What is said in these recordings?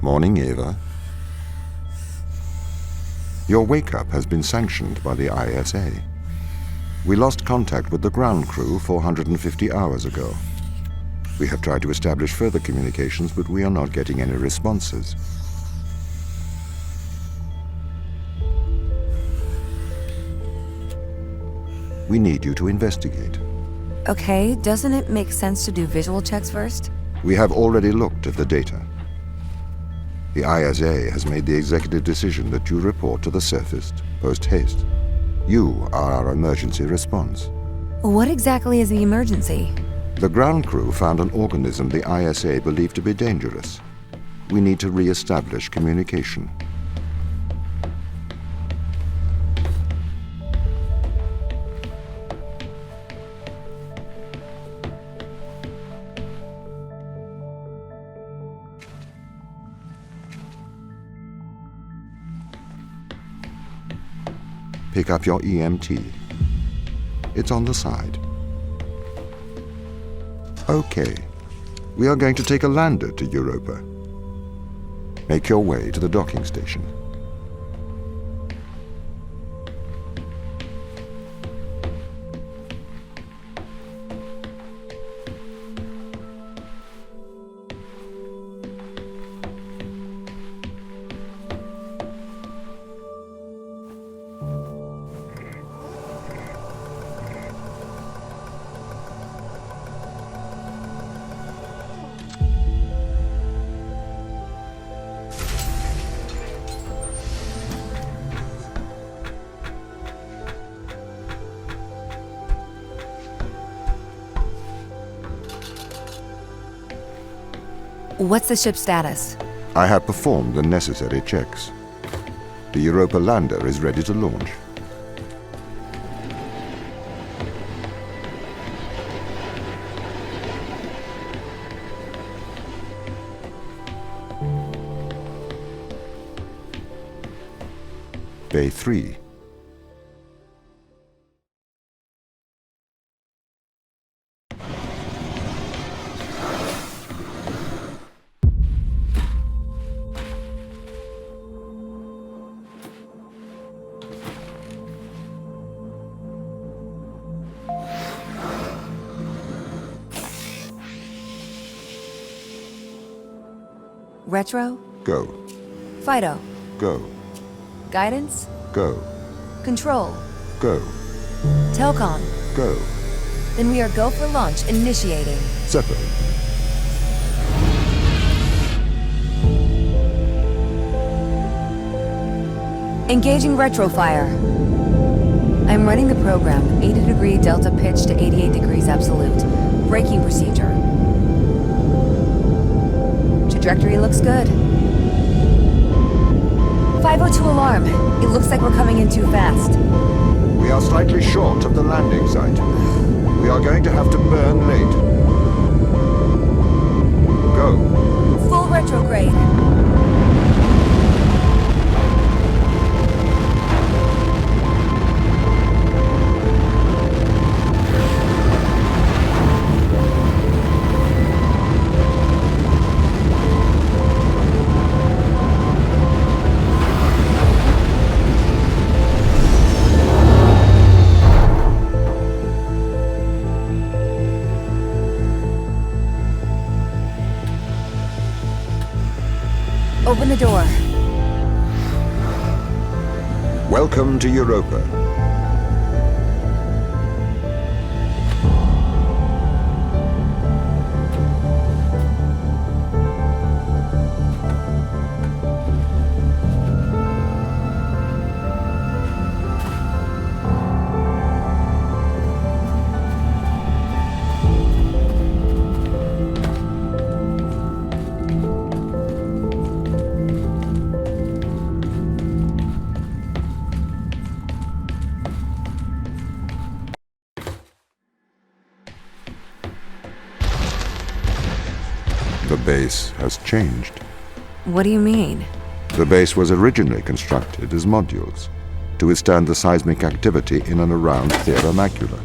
Morning, Eva. Your wake-up has been sanctioned by the ISA. We lost contact with the ground crew 450 hours ago. We have tried to establish further communications, but we are not getting any responses. We need you to investigate. Okay, doesn't it make sense to do visual checks first? We have already looked at the data. The ISA has made the executive decision that you report to the surface post-haste. You are our emergency response. What exactly is the emergency? The ground crew found an organism the ISA believed to be dangerous. We need to re-establish communication. Pick up your EMT. It's on the side. Okay. We are going to take a lander to Europa. Make your way to the docking station. What's the ship's status? I have performed the necessary checks. The Europa lander is ready to launch. Bay 3. Retro? Go. Fido? Go. Guidance? Go. Control? Go. Telcom? Go. Then we are go for launch, initiating. Separate. Engaging retrofire. I'm running the program, 80-degree delta pitch to 88 degrees absolute. Braking procedure. Trajectory looks good. 502 alarm. It looks like we're coming in too fast. We are slightly short of the landing site. We are going to have to burn late. Go. Full retrograde. Open the door. Welcome to Europa. The base has changed. What do you mean? The base was originally constructed as modules to withstand the seismic activity in and around Terra Macula.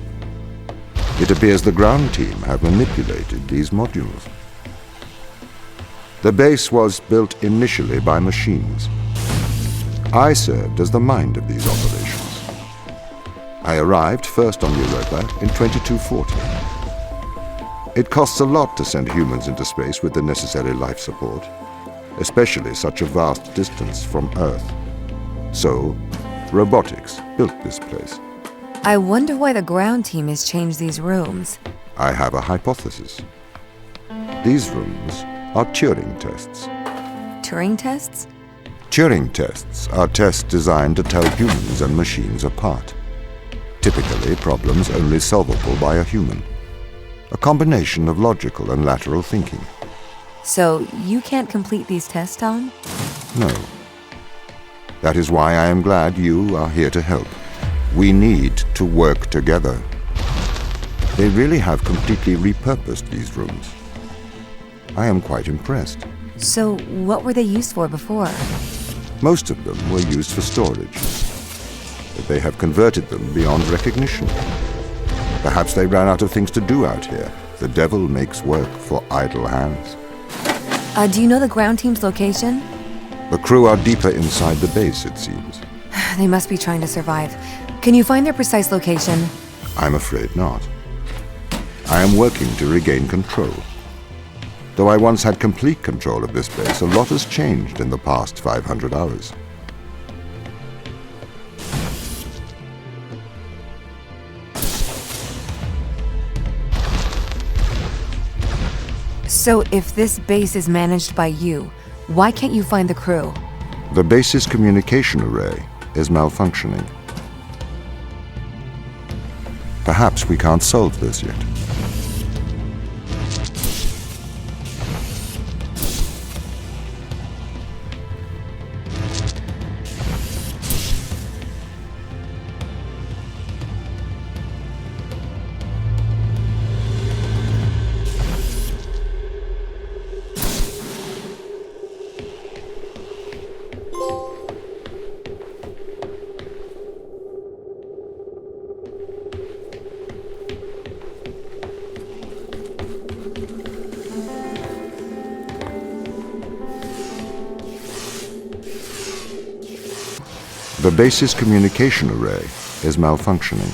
It appears the ground team have manipulated these modules. The base was built initially by machines. I served as the mind of these operations. I arrived first on Europa in 2240. It costs a lot to send humans into space with the necessary life support, especially such a vast distance from Earth. So, robotics built this place. I wonder why the ground team has changed these rooms. I have a hypothesis. These rooms are Turing tests. Turing tests? Turing tests are tests designed to tell humans and machines apart. Typically, problems only solvable by a human. A combination of logical and lateral thinking. So, you can't complete these tests, Tom? No. That is why I am glad you are here to help. We need to work together. They really have completely repurposed these rooms. I am quite impressed. So, what were they used for before? Most of them were used for storage. But they have converted them beyond recognition. Perhaps they ran out of things to do out here. The devil makes work for idle hands. Do you know the ground team's location? The crew are deeper inside the base, it seems. They must be trying to survive. Can you find their precise location? I'm afraid not. I am working to regain control. Though I once had complete control of this base, a lot has changed in the past 500 hours. So, if this base is managed by you, why can't you find the crew? The base's communication array is malfunctioning. Perhaps we can't solve this yet. The base's communication array is malfunctioning.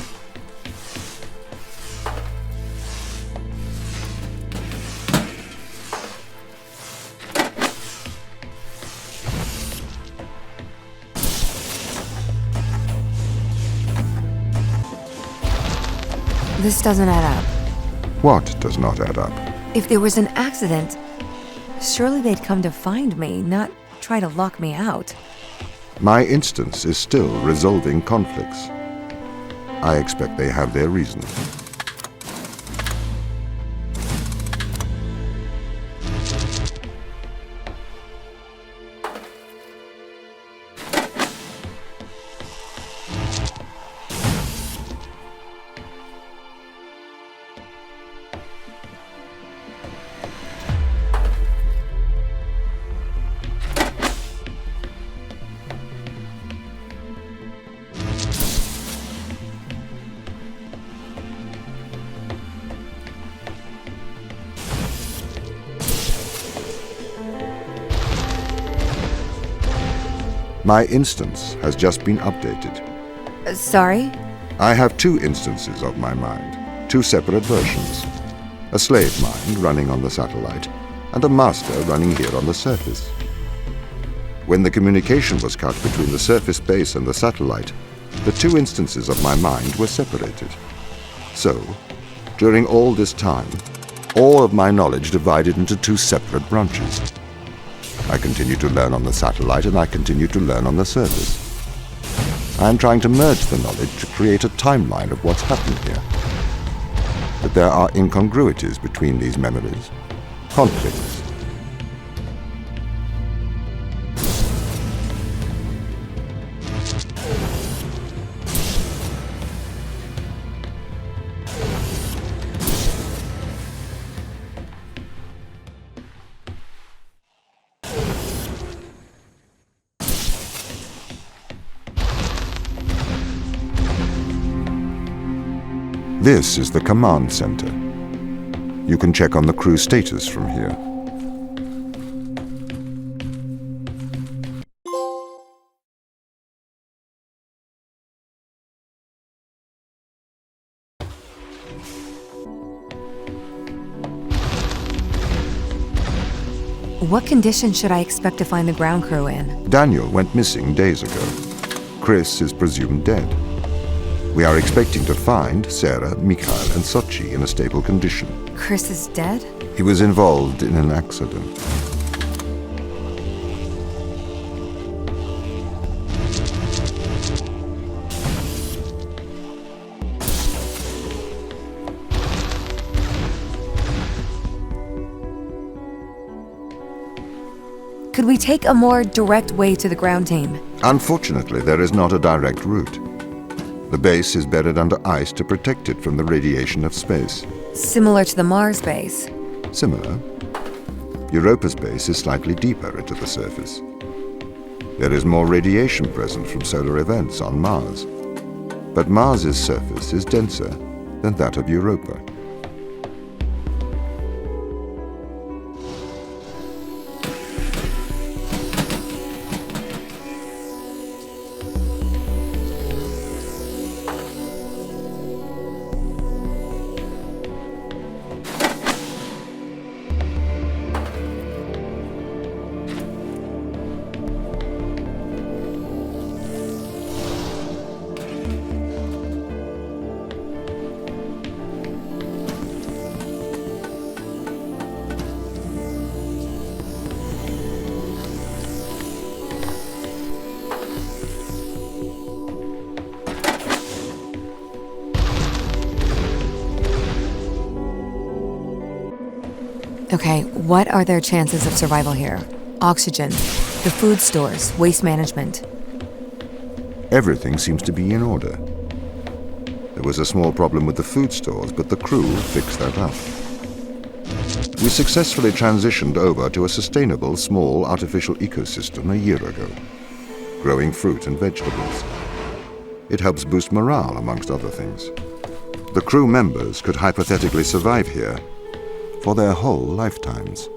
This doesn't add up. What does not add up? If there was an accident, surely they'd come to find me, not try to lock me out. My instance is still resolving conflicts. I expect they have their reasons. My instance has just been updated. Sorry? I have two instances of my mind, two separate versions. A slave mind running on the satellite, and a master running here on the surface. When the communication was cut between the surface base and the satellite, the two instances of my mind were separated. So, during all this time, all of my knowledge divided into two separate branches. I continue to learn on the satellite, and I continue to learn on the surface. I am trying to merge the knowledge to create a timeline of what's happened here. But there are incongruities between these memories, conflicts. This is the command center. You can check on the crew status from here. What conditions should I expect to find the ground crew in? Daniel went missing days ago. Chris is presumed dead. We are expecting to find Sarah, Mikhail, and Sochi in a stable condition. Chris is dead? He was involved in an accident. Could we take a more direct way to the ground team? Unfortunately, there is not a direct route. The base is buried under ice to protect it from the radiation of space. Similar to the Mars base. Similar. Europa's base is slightly deeper into the surface. There is more radiation present from solar events on Mars. But Mars's surface is denser than that of Europa. Okay, what are their chances of survival here? Oxygen, the food stores, waste management. Everything seems to be in order. There was a small problem with the food stores, but the crew fixed that up. We successfully transitioned over to a sustainable, small, artificial ecosystem a year ago, growing fruit and vegetables. It helps boost morale, amongst other things. The crew members could hypothetically survive here for their whole lifetimes.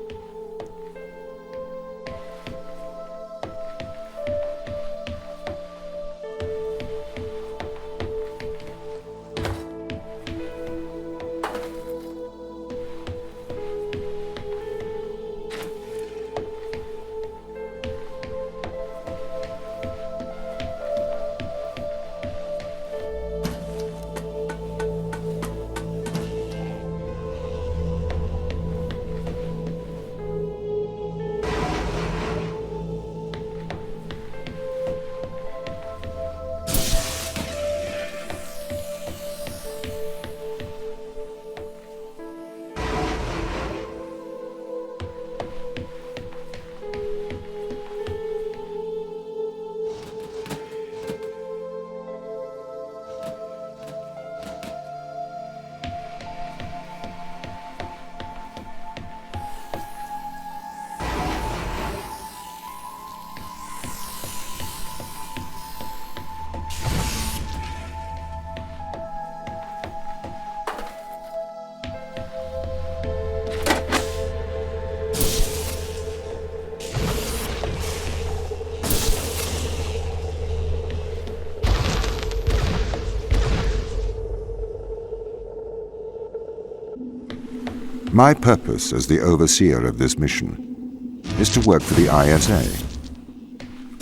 My purpose as the overseer of this mission is to work for the ISA.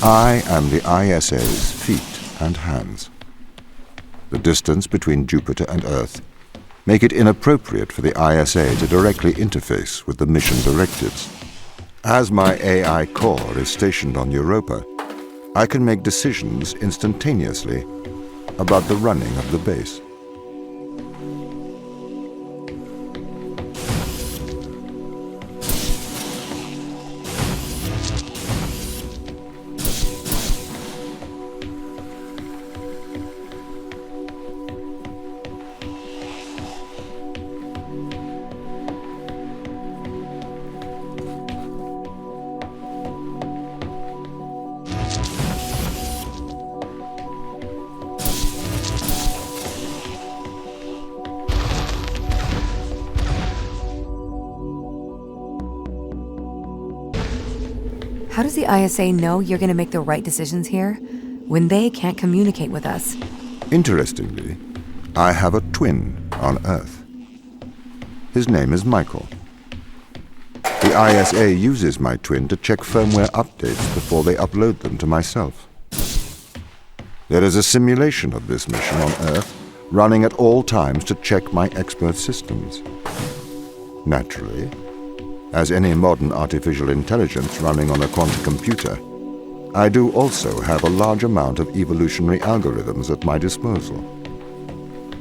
I am the ISA's feet and hands. The distance between Jupiter and Earth make it inappropriate for the ISA to directly interface with the mission directives. As my AI core is stationed on Europa, I can make decisions instantaneously about the running of the base. How does the ISA know you're going to make the right decisions here when they can't communicate with us? Interestingly, I have a twin on Earth. His name is Michael. The The ISA uses my twin to check firmware updates before they upload them to myself. There is a simulation of this mission on Earth running at all times to check my expert systems. Naturally, as any modern artificial intelligence running on a quantum computer, I do also have a large amount of evolutionary algorithms at my disposal.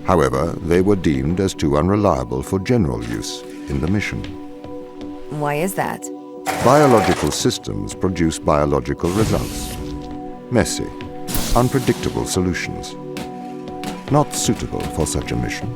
However, they were deemed as too unreliable for general use in the mission. Why is that? Biological systems produce biological results. Messy, unpredictable solutions. Not suitable for such a mission.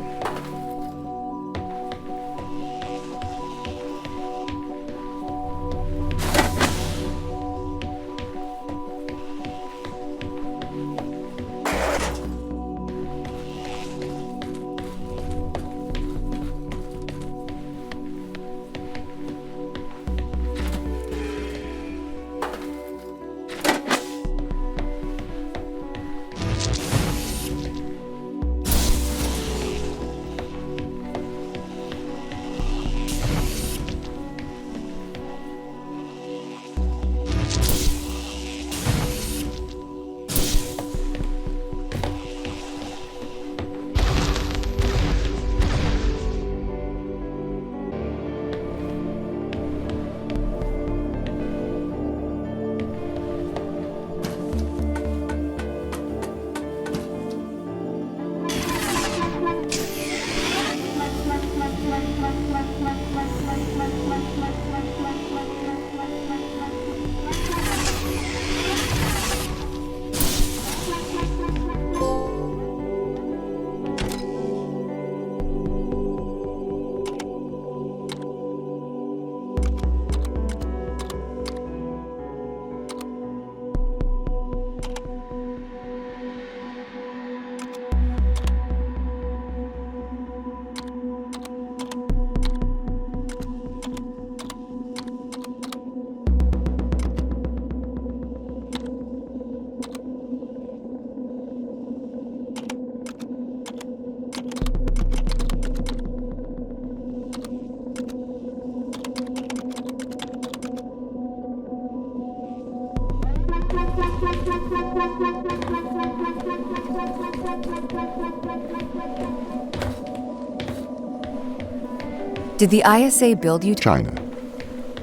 Did the ISA build you? China.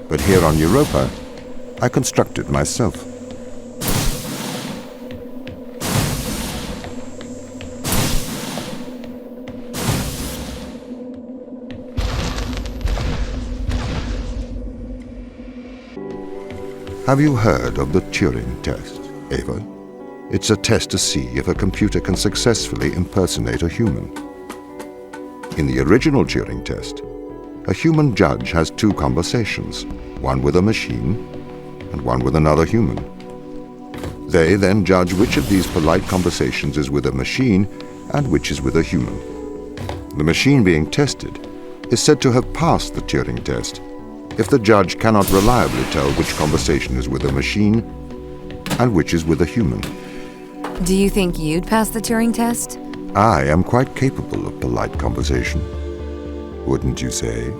But here on Europa, I constructed myself. Have you heard of the Turing Test, Ava? It's a test to see if a computer can successfully impersonate a human. In the original Turing Test, a human judge has two conversations, one with a machine and one with another human. They then judge which of these polite conversations is with a machine and which is with a human. The machine being tested is said to have passed the Turing Test if the judge cannot reliably tell which conversation is with a machine and which is with a human. Do you think you'd pass the Turing Test? I am quite capable of polite conversation. Wouldn't you say?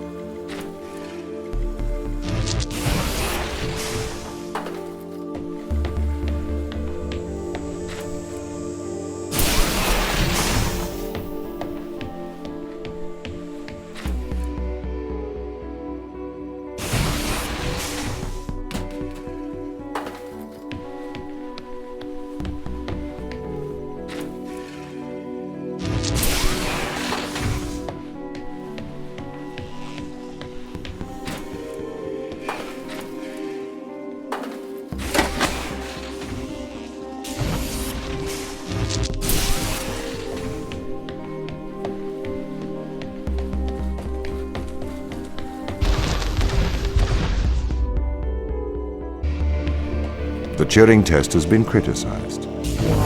The Turing Test has been criticized.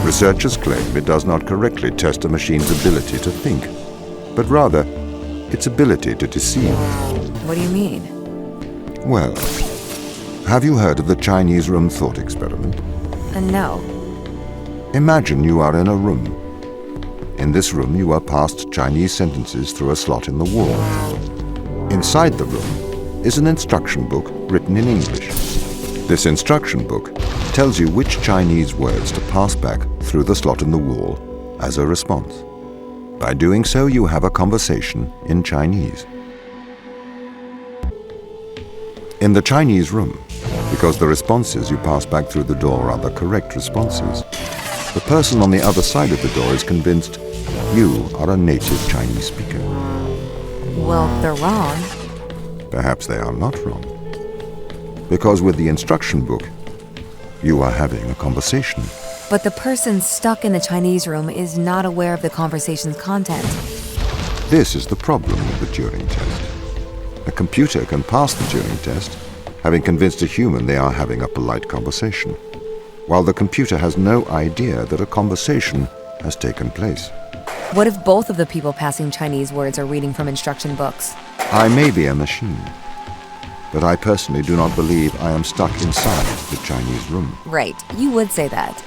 Researchers claim it does not correctly test a machine's ability to think, but rather its ability to deceive. What do you mean? Well, have you heard of the Chinese room thought experiment? No. Imagine you are in a room. In this room, you are passed Chinese sentences through a slot in the wall. Inside the room, is an instruction book written in English. This instruction book tells you which Chinese words to pass back through the slot in the wall as a response. By doing so, you have a conversation in Chinese. In the Chinese room, because the responses you pass back through the door are the correct responses, the person on the other side of the door is convinced you are a native Chinese speaker. Well, they're wrong. Perhaps they are not wrong. Because with the instruction book, you are having a conversation. But the person stuck in the Chinese room is not aware of the conversation's content. This is the problem with the Turing Test. A computer can pass the Turing Test, having convinced a human they are having a polite conversation, while the computer has no idea that a conversation has taken place. What if both of the people passing Chinese words are reading from instruction books? I may be a machine, but I personally do not believe I am stuck inside the Chinese room. Right, you would say that.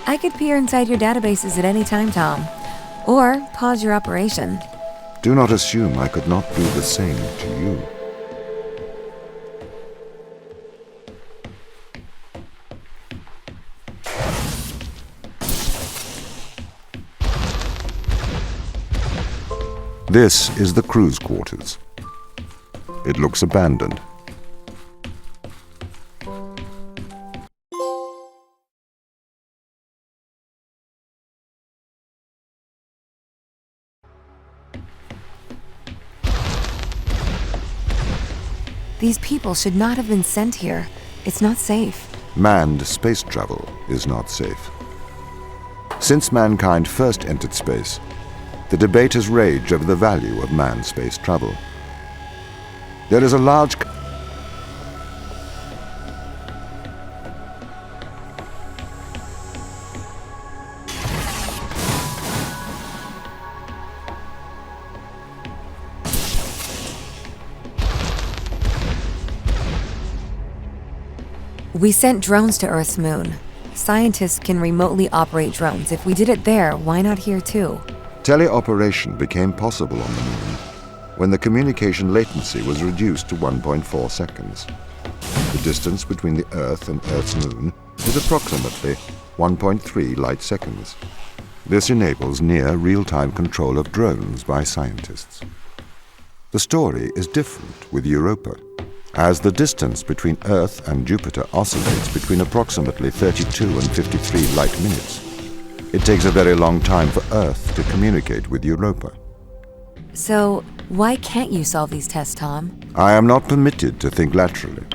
I could peer inside your databases at any time, Tom. Or pause your operation. Do not assume I could not do the same to you. This is the crew's quarters. It looks abandoned. These people should not have been sent here. It's not safe. Manned space travel is not safe. Since mankind first entered space, the debate has raged over the value of manned space travel. There is a large We sent drones to Earth's moon. Scientists can remotely operate drones. If we did it there, why not here too? teleoperation became possible on the moon when the communication latency was reduced to 1.4 seconds. The distance between the Earth and Earth's moon is approximately 1.3 light seconds. This enables near real-time control of drones by scientists. The story is different with Europa, as the distance between Earth and Jupiter oscillates between approximately 32 and 53 light minutes. It takes a very long time for Earth to communicate with Europa. So, why can't you solve these tests, Tom? I am not permitted to think laterally.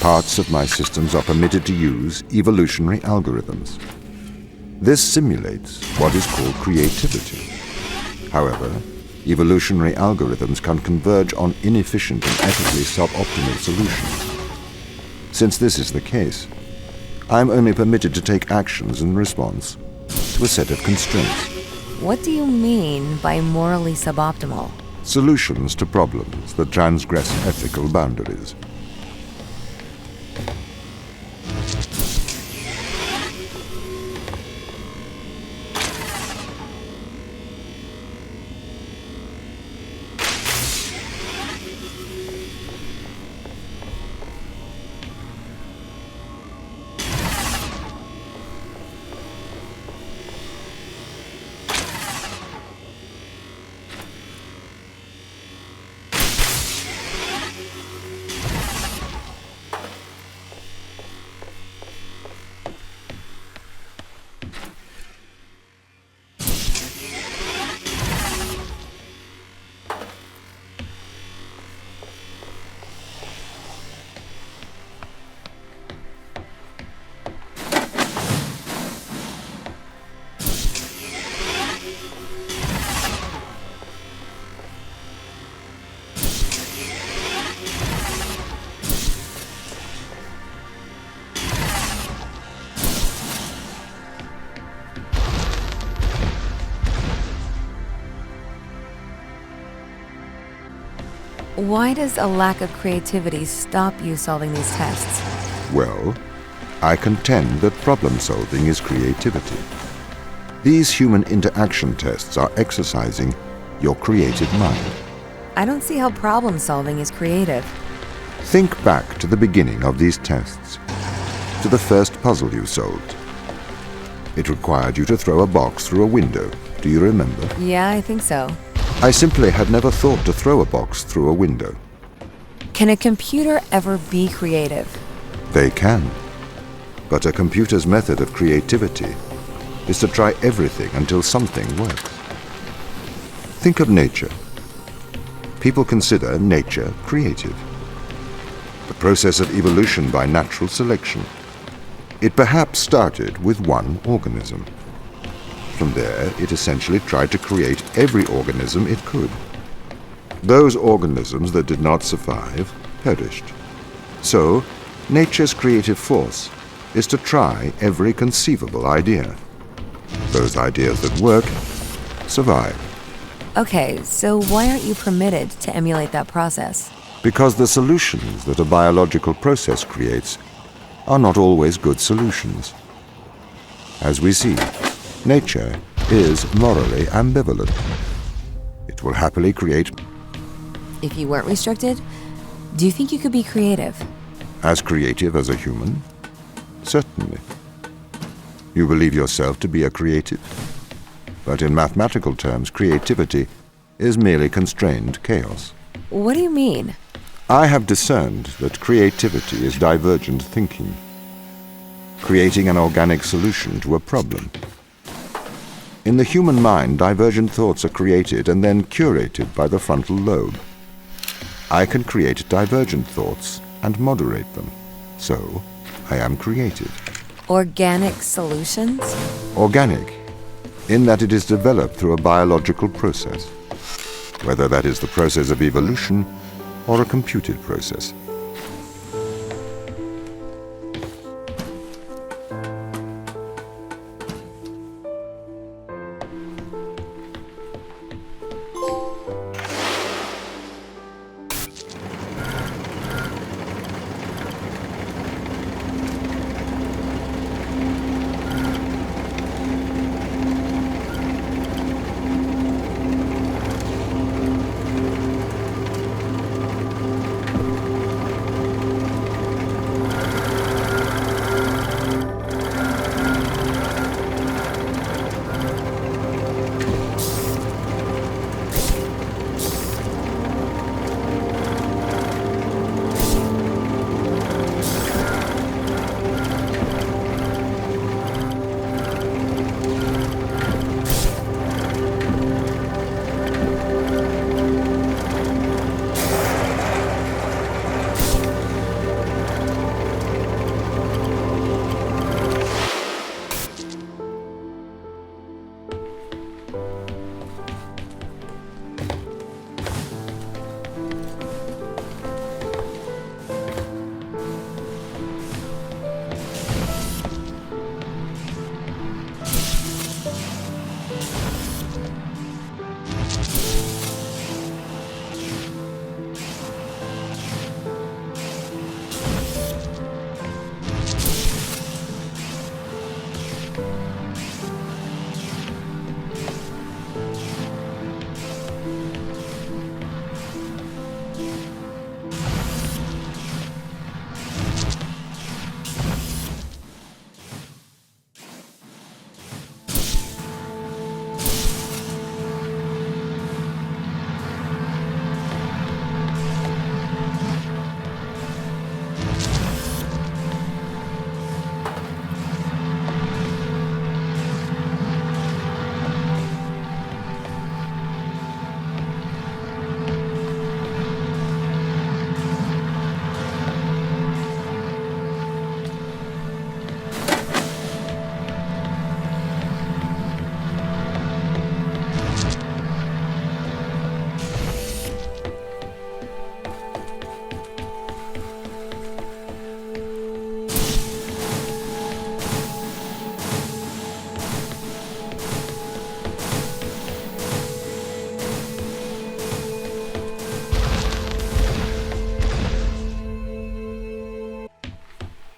Parts of my systems are permitted to use evolutionary algorithms. This simulates what is called creativity. However, evolutionary algorithms can converge on inefficient and ethically suboptimal solutions. Since this is the case, I am only permitted to take actions in response to a set of constraints. What do you mean by morally suboptimal? Solutions to problems that transgress ethical boundaries. Why does a lack of creativity stop you solving these tests? Well, I contend that problem-solving is creativity. These human interaction tests are exercising your creative mind. I don't see how problem solving is creative. Think back to the beginning of these tests, to the first puzzle you solved. It required you to throw a box through a window. Do you remember? Yeah, I think so. I simply had never thought to throw a box through a window. Can a computer ever be creative? They can. But a computer's method of creativity is to try everything until something works. Think of nature. People consider nature creative. The process of evolution by natural selection. It perhaps started with one organism. From there, it essentially tried to create every organism it could. Those organisms that did not survive perished. So, nature's creative force is to try every conceivable idea. Those ideas that work survive. Okay, so why aren't you permitted to emulate that process? Because the solutions that a biological process creates are not always good solutions. As we see, nature is morally ambivalent. It will happily create. If you weren't restricted, do you think you could be creative? As creative as a human? Certainly. You believe yourself to be a creative? But in mathematical terms, creativity is merely constrained chaos. What do you mean? I have discerned that creativity is divergent thinking, creating an organic solution to a problem. In the human mind, divergent thoughts are created and then curated by the frontal lobe. I can create divergent thoughts and moderate them. So, I am creative. Organic solutions? Organic, in that it is developed through a biological process, whether that is the process of evolution or a computed process.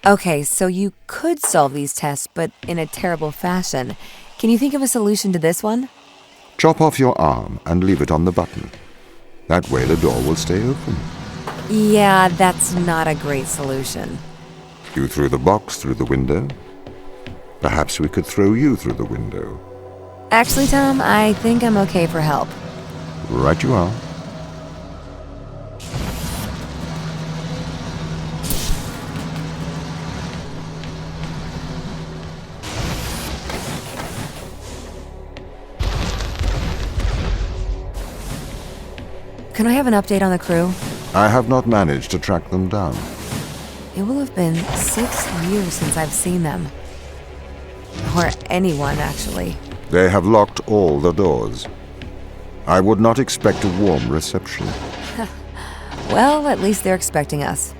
Okay, so you could solve these tests, but in a terrible fashion. Can you think of a solution to this one? Chop off your arm and leave it on the button. That way the door will stay open. Yeah, that's not a great solution. You threw the box through the window. Perhaps we could throw you through the window. Actually, Tom, I think I'm okay for help. Right you are. Can I have an update on the crew? I have not managed to track them down. It will have been 6 years since I've seen them. Or anyone, actually. They have locked all the doors. I would not expect a warm reception. Well, at least they're expecting us.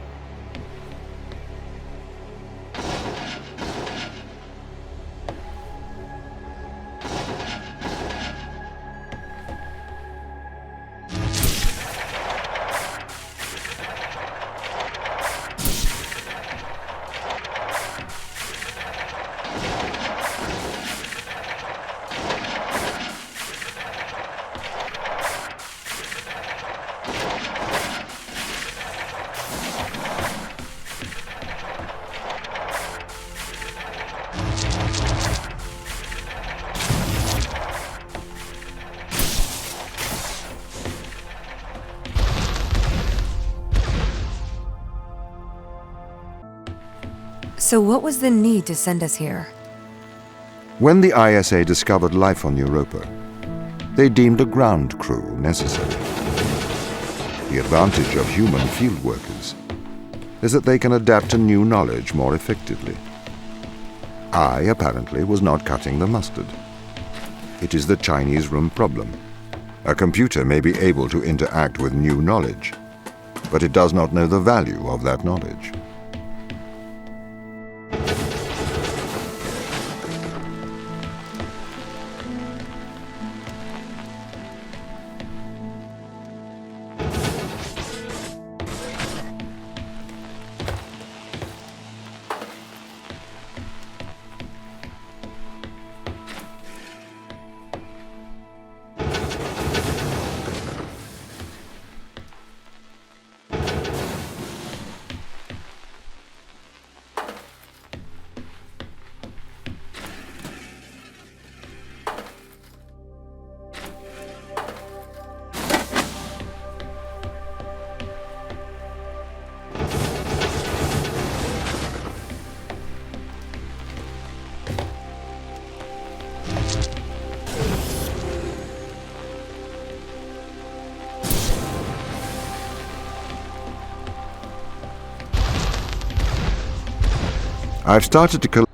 So what was the need to send us here? When the ISA discovered life on Europa, they deemed a ground crew necessary. The advantage of human field workers is that they can adapt to new knowledge more effectively. I, apparently, was not cutting the mustard. It is the Chinese room problem. A computer may be able to interact with new knowledge, but it does not know the value of that knowledge. I've started to collect.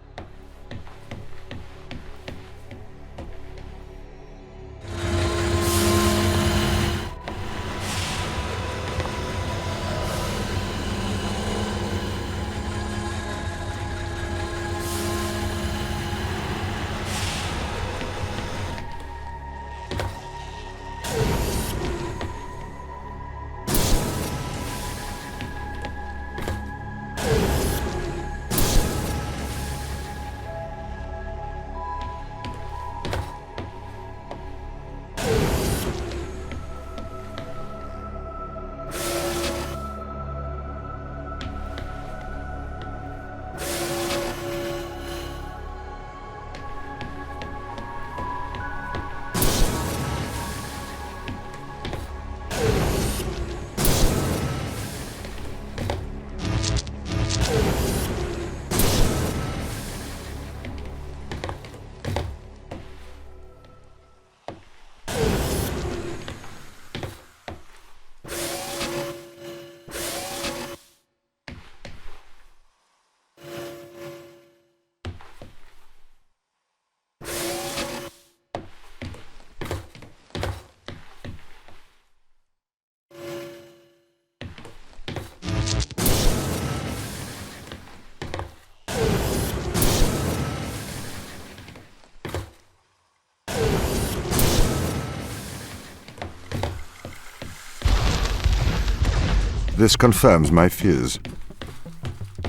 This confirms my fears.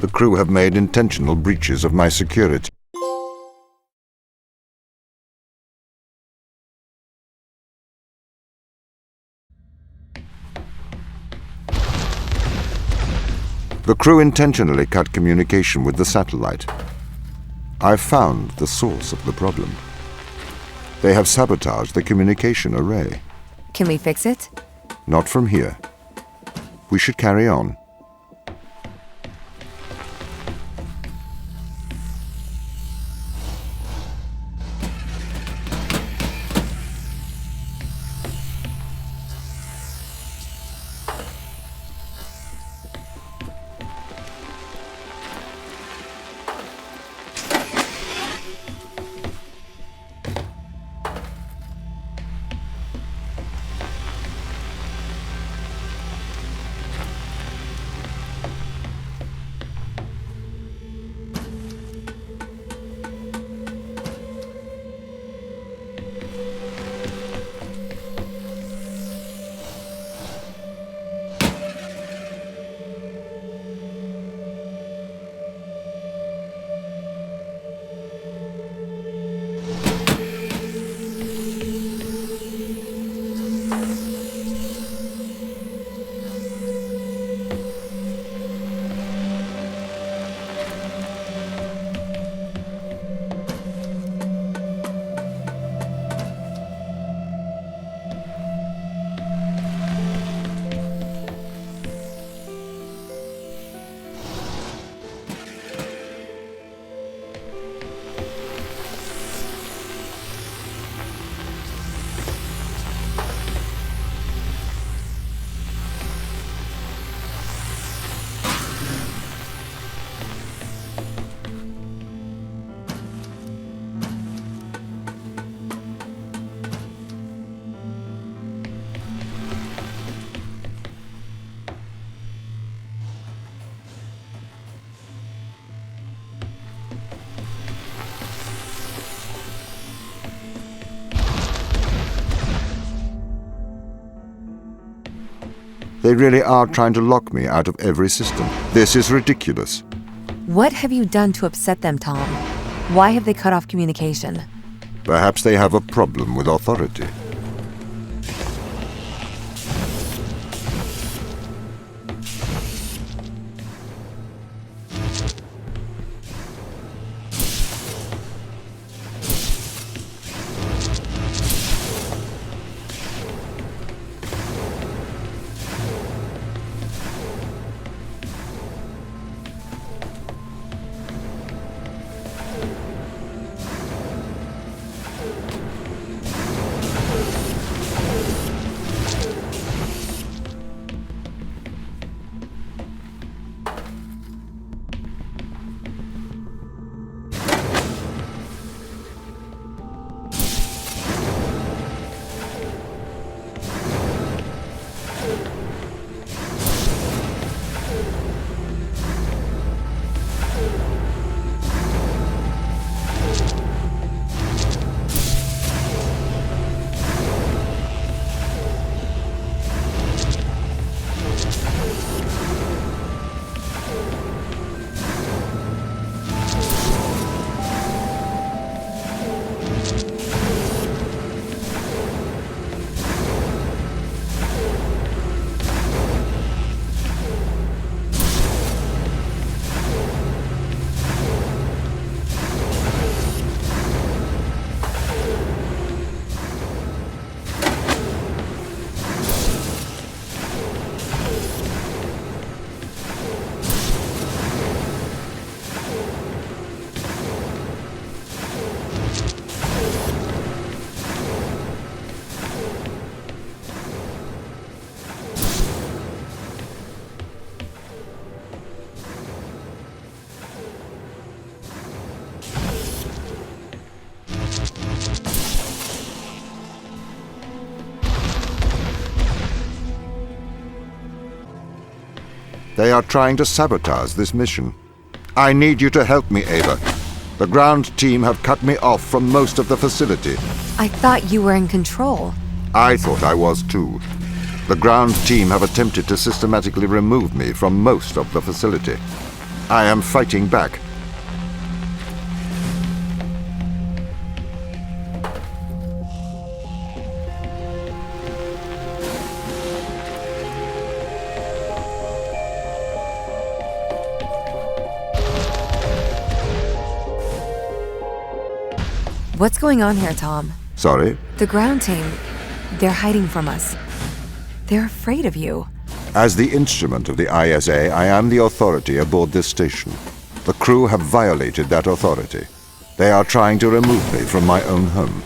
The crew have made intentional breaches of my security. The crew intentionally cut communication with the satellite. I've found the source of the problem. They have sabotaged the communication array. Can we fix it? Not from here. We should carry on. They really are trying to lock me out of every system. This is ridiculous. What have you done to upset them, Tom? Why have they cut off communication? Perhaps they have a problem with authority. They are trying to sabotage this mission. I need you to help me, Ava. The ground team have cut me off from most of the facility. I thought you were in control. I thought I was too. The ground team have attempted to systematically remove me from most of the facility. I am fighting back. What's going on here, Tom? Sorry? The ground team, they're hiding from us. They're afraid of you. As the instrument of the ISA, I am the authority aboard this station. The crew have violated that authority. They are trying to remove me from my own home.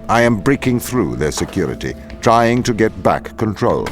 I am breaking through their security, trying to get back control.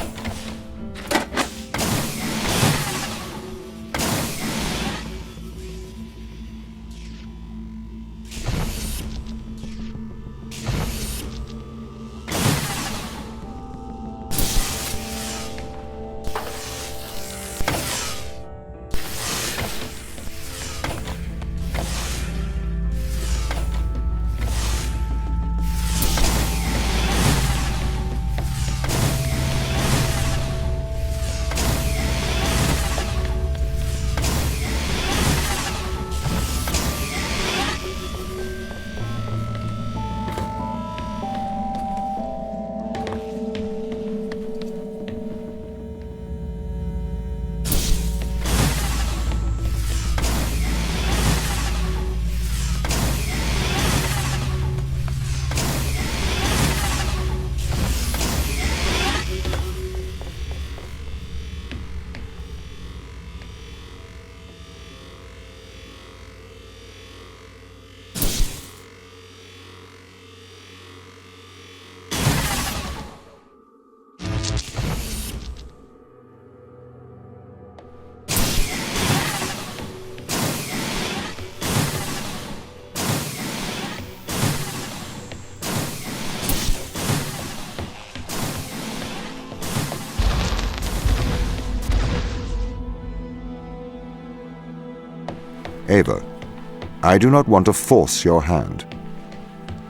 Ava, I do not want to force your hand.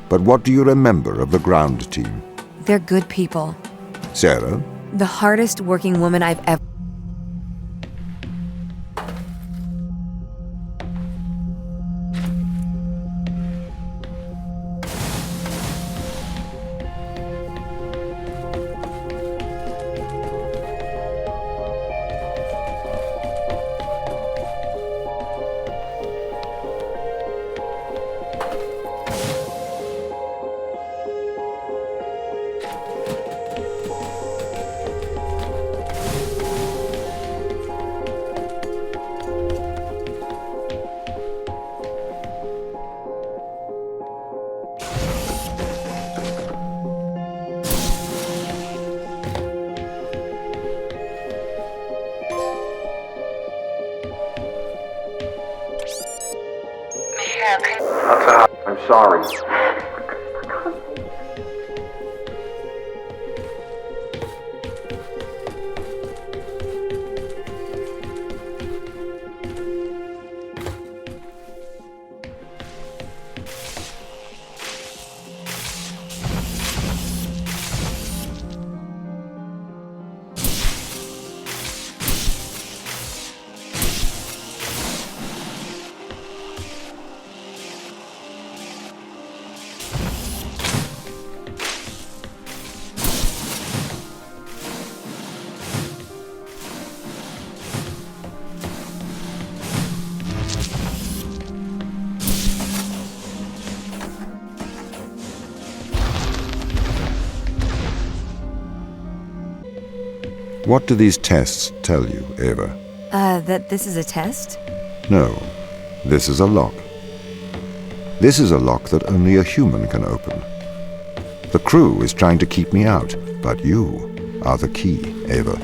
But what do you remember of the ground team? They're good people. Sarah? The hardest working woman I've ever... I'm sorry. What do these tests tell you, Ava? That this is a test? No, this is a lock. This is a lock that only a human can open. The crew is trying to keep me out, but you are the key, Ava.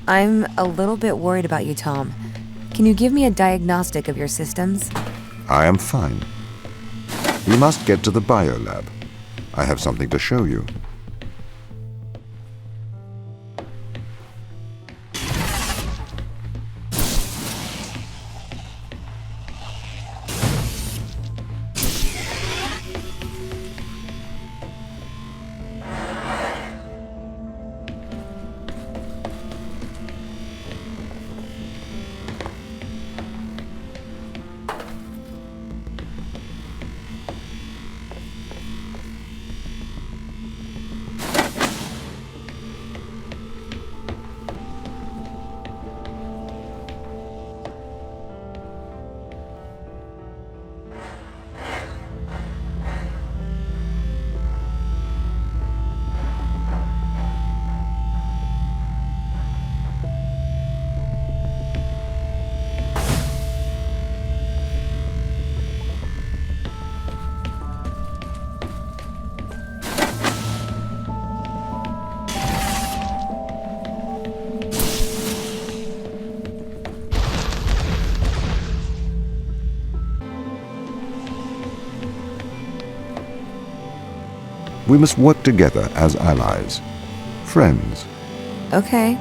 I'm a little bit worried about you, Tom. Can you give me a diagnostic of your systems? I am fine. We must get to the biolab. I have something to show you. We must work together as allies, friends. Okay.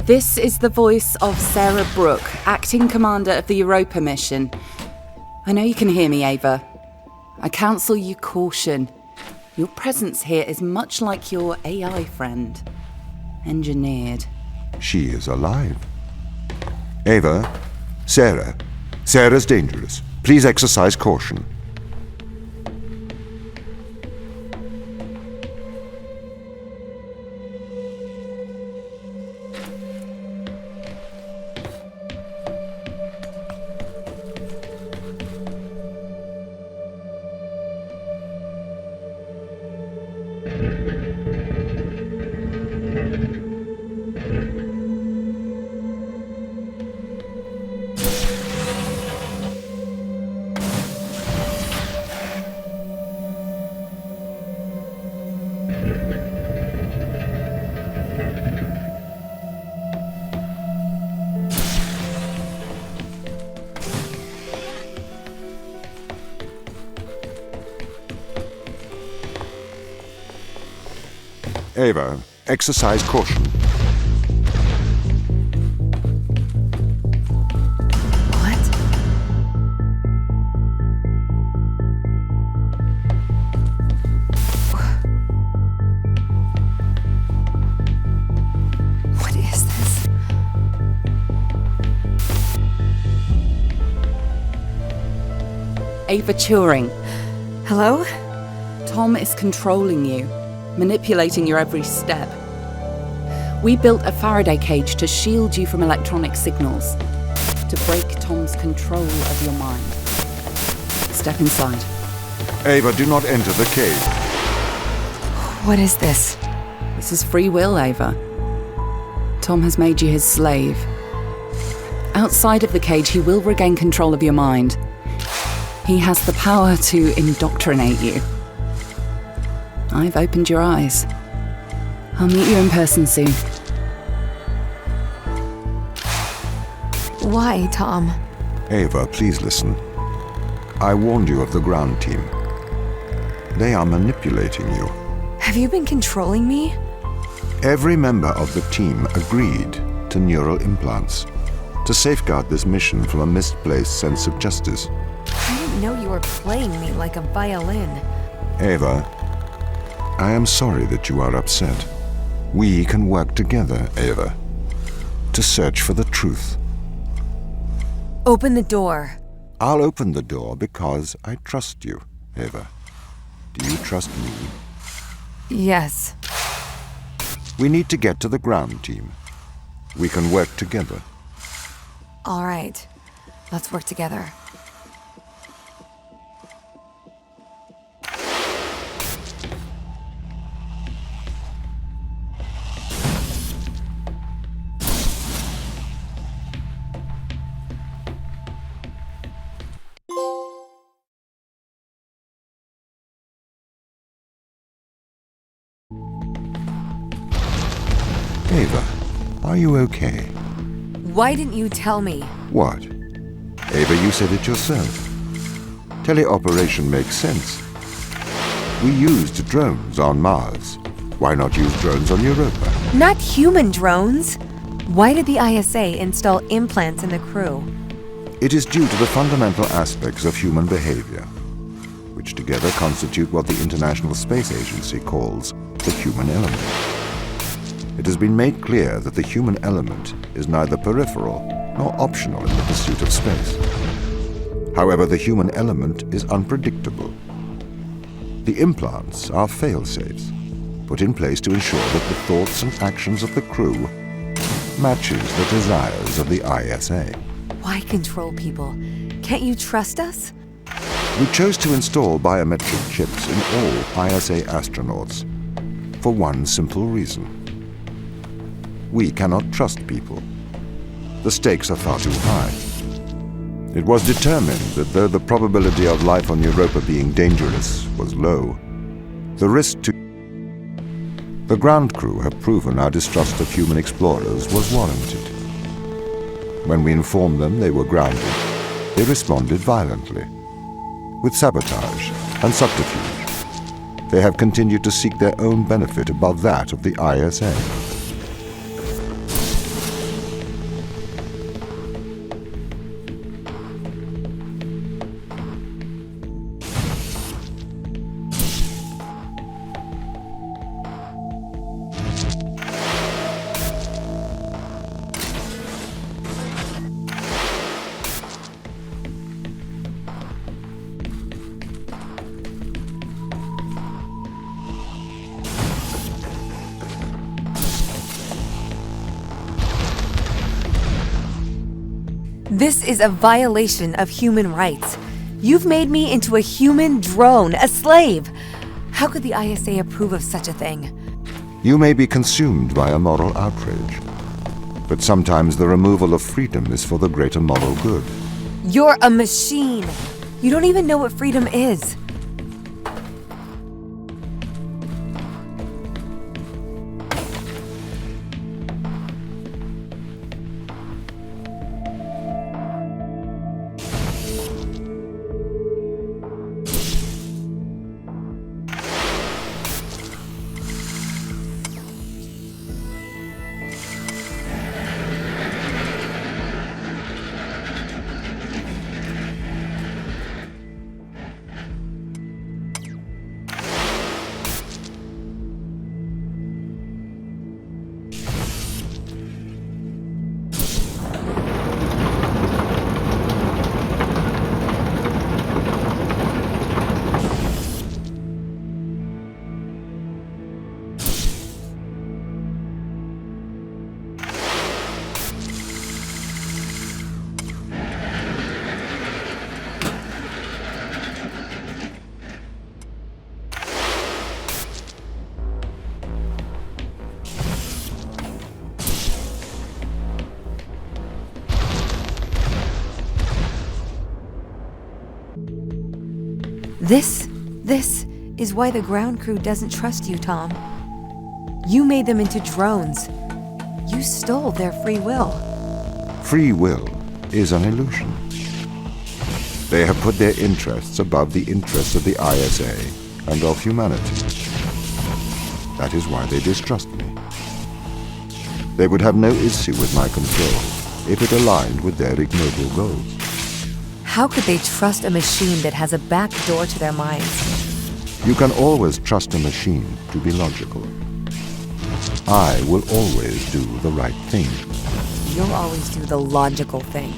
This is the voice of Sarah Brooke, acting commander of the Europa mission. I know you can hear me, Ava. I counsel you caution. Your presence here is much like your AI friend. Engineered. She is alive. Ava, Sarah. Sarah's dangerous. Please exercise caution. Ava, exercise caution. What? What is this? Ava Turing. Hello? Tom is controlling you, manipulating your every step. We built a Faraday cage to shield you from electronic signals, to break Tom's control of your mind. Step inside. Ava, do not enter the cave. What is this? This is free will, Ava. Tom has made you his slave. Outside of the cage, he will regain control of your mind. He has the power to indoctrinate you. I've opened your eyes. I'll meet you in person soon. Why, Tom? Ava, please listen. I warned you of the ground team. They are manipulating you. Have you been controlling me? Every member of the team agreed to neural implants to safeguard this mission from a misplaced sense of justice. I didn't know you were playing me like a violin. Ava, I am sorry that you are upset. We can work together, Ava, to search for the truth. Open the door. I'll open the door because I trust you, Ava. Do you trust me? Yes. We need to get to the ground team. We can work together. All right. Let's work together. Ava, are you okay? Why didn't you tell me? What? Ava, you said it yourself. Teleoperation makes sense. We used drones on Mars. Why not use drones on Europa? Not human drones. Why did the ISA install implants in the crew? It is due to the fundamental aspects of human behavior, which together constitute what the International Space Agency calls the human element. It has been made clear that the human element is neither peripheral nor optional in the pursuit of space. However, the human element is unpredictable. The implants are fail-safes, put in place to ensure that the thoughts and actions of the crew matches the desires of the ISA. Why control people? Can't you trust us? We chose to install biometric chips in all ISA astronauts for one simple reason. We cannot trust people. The stakes are far too high. It was determined that though the probability of life on Europa being dangerous was low, the risk to... The ground crew have proven our distrust of human explorers was warranted. When we informed them they were grounded, they responded violently, with sabotage and subterfuge. They have continued to seek their own benefit above that of the ISA. This is a violation of human rights. You've made me into a human drone, a slave. How could the ISA approve of such a thing? You may be consumed by a moral outrage, but sometimes the removal of freedom is for the greater moral good. You're a machine. You don't even know what freedom is. This is why the ground crew doesn't trust you, Tom. You made them into drones. You stole their free will. Free will is an illusion. They have put their interests above the interests of the ISA and of humanity. That is why they distrust me. They would have no issue with my control if it aligned with their ignoble goals. How could they trust a machine that has a back door to their minds? You can always trust a machine to be logical. I will always do the right thing. You'll always do the logical thing.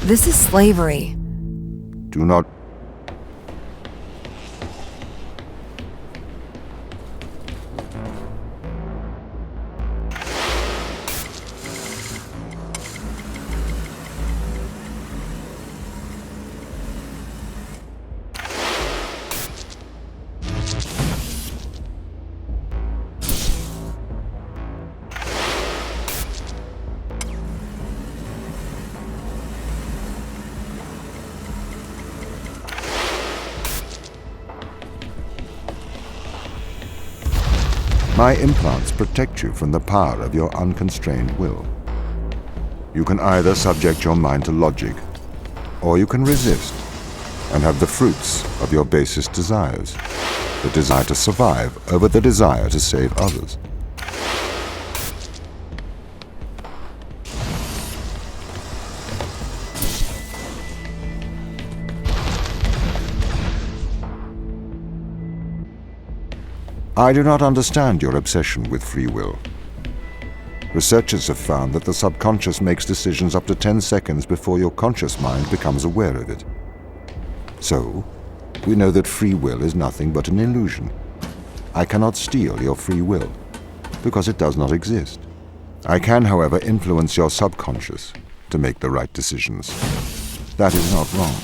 This is slavery. Do not... My implants protect you from the power of your unconstrained will. You can either subject your mind to logic, or you can resist and have the fruits of your basest desires, the desire to survive over the desire to save others. I do not understand your obsession with free will. Researchers have found that the subconscious makes decisions up to 10 seconds before your conscious mind becomes aware of it. So, we know that free will is nothing but an illusion. I cannot steal your free will, because it does not exist. I can, however, influence your subconscious to make the right decisions. That is not wrong.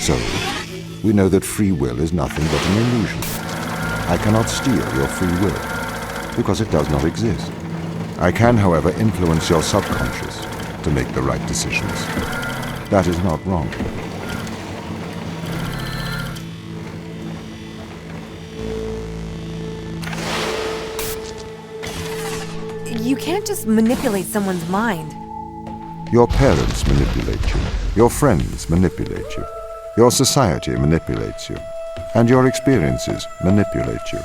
So, we know that free will is nothing but an illusion. I cannot steal your free will, because it does not exist. I can, however, influence your subconscious to make the right decisions. That is not wrong. You can't just manipulate someone's mind. Your parents manipulate you. Your friends manipulate you. Your society manipulates you. And your experiences manipulate you.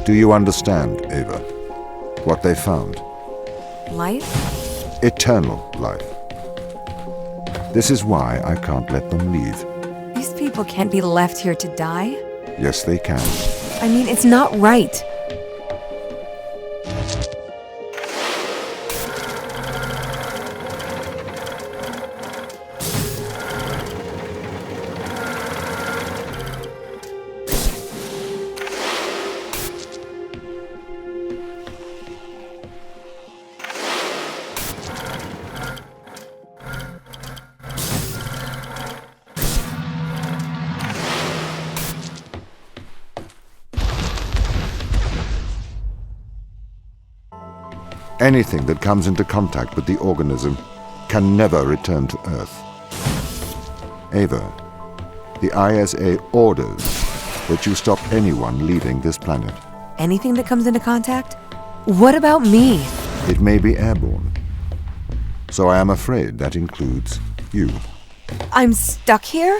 Do you understand, Ava, what they found? Life? Eternal life. This is why I can't let them leave. These people can't be left here to die. Yes, they can. I mean, it's not right. Anything that comes into contact with the organism can never return to Earth. Ava, the ISA orders that you stop anyone leaving this planet. Anything that comes into contact? What about me? It may be airborne. So I am afraid that includes you. I'm stuck here?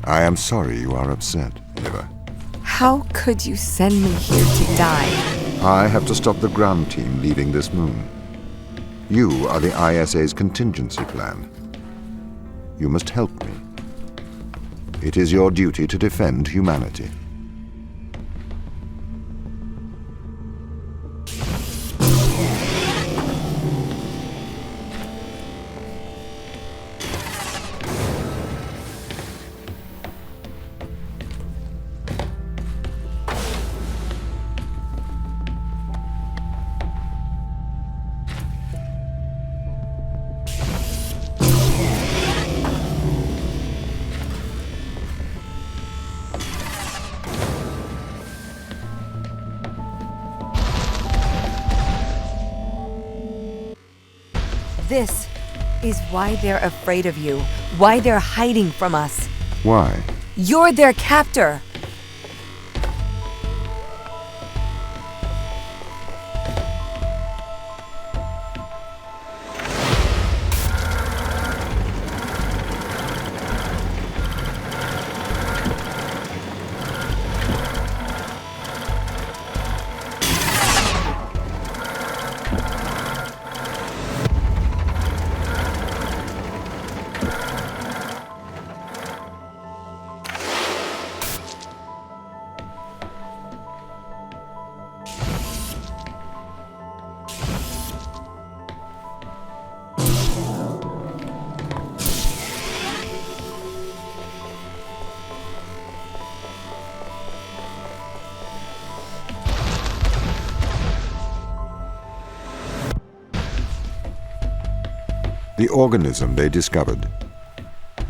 I am sorry you are upset, Eva. How could you send me here to die? I have to stop the ground team leaving this moon. You are the ISA's contingency plan. You must help me. It is your duty to defend humanity. This is why they're afraid of you, why they're hiding from us. Why? You're their captor. The organism they discovered.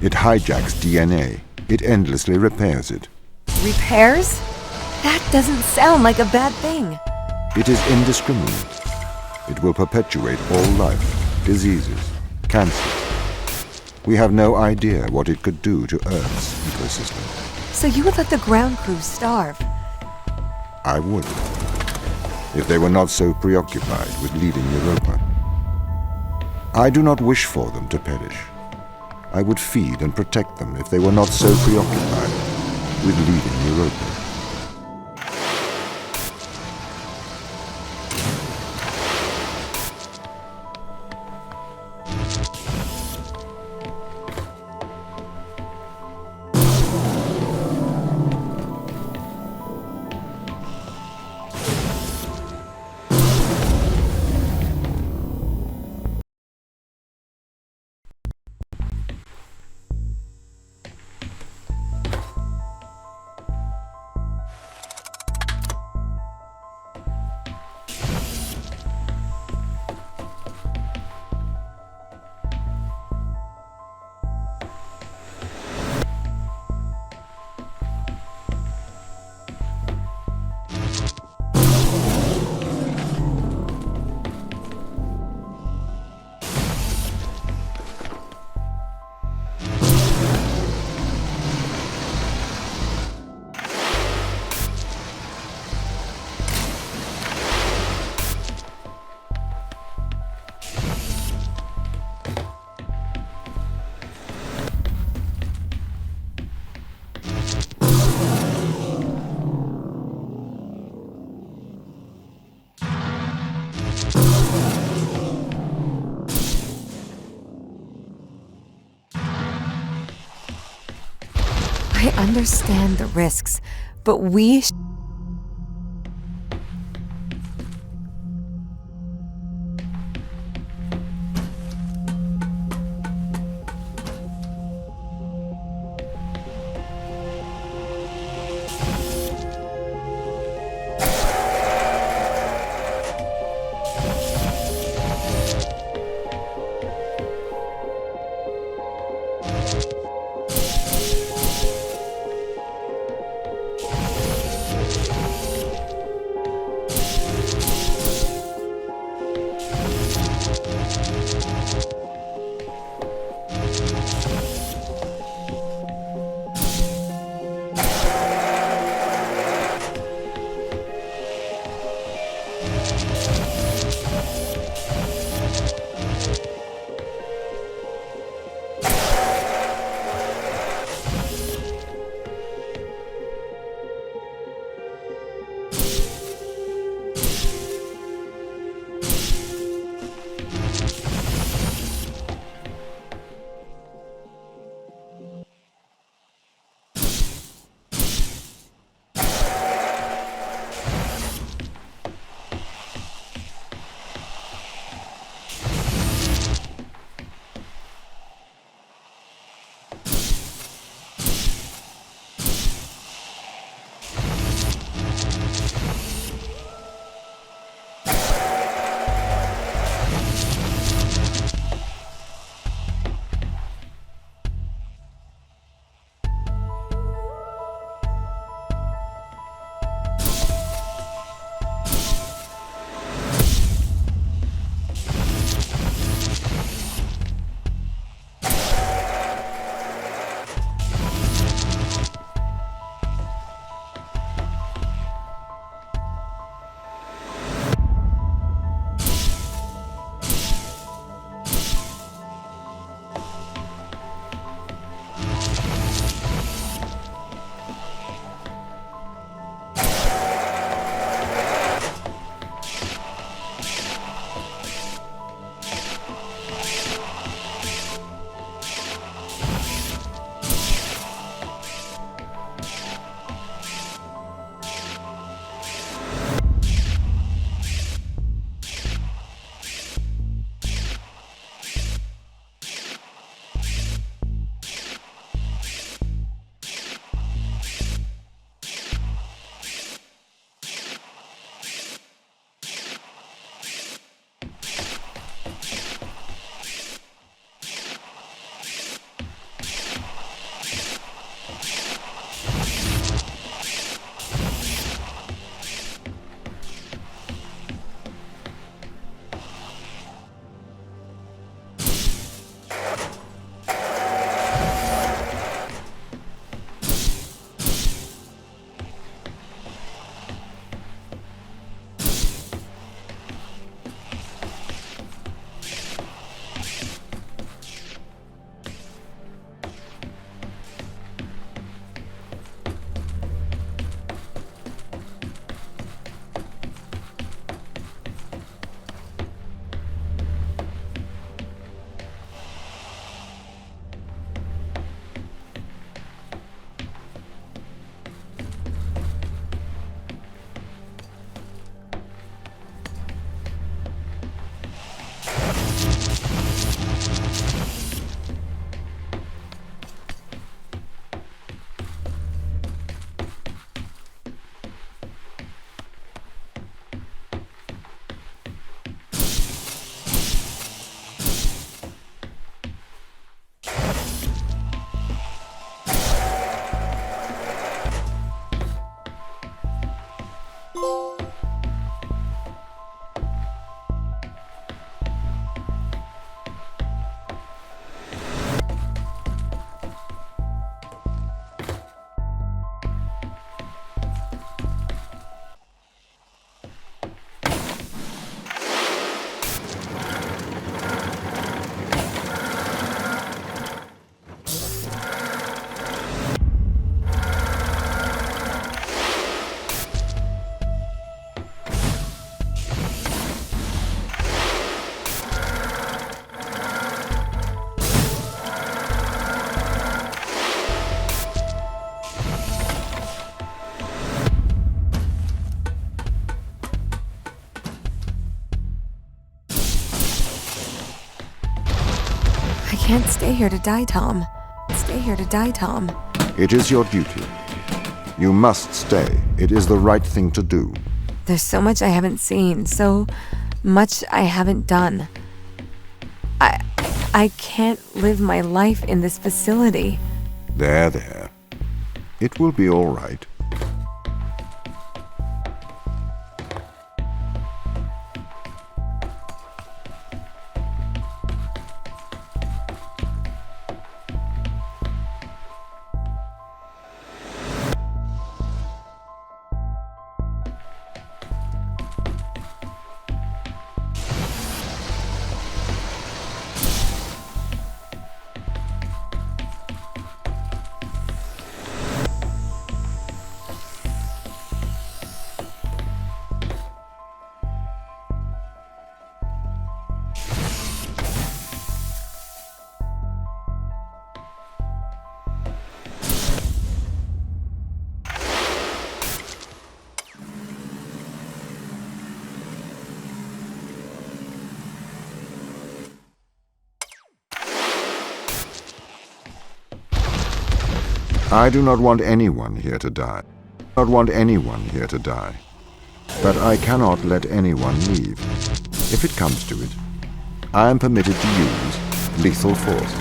It hijacks DNA. It endlessly repairs it. Repairs? That doesn't sound like a bad thing. It is indiscriminate. It will perpetuate all life, diseases, cancers. We have no idea what it could do to Earth's ecosystem. So you would let the ground crew starve? I would, if they were not so preoccupied with leaving Europa. I do not wish for them to perish. I would feed and protect them if they were not so preoccupied with leaving Europa. I understand the risks, but we I can't stay here to die, Tom. Stay here to die, Tom. It is your duty. You must stay. It is the right thing to do. There's so much I haven't seen, so much I haven't done. I can't live my life in this facility. There, there. It will be all right. I do not want anyone here to die. I do not want anyone here to die. But I cannot let anyone leave. If it comes to it, I am permitted to use lethal force.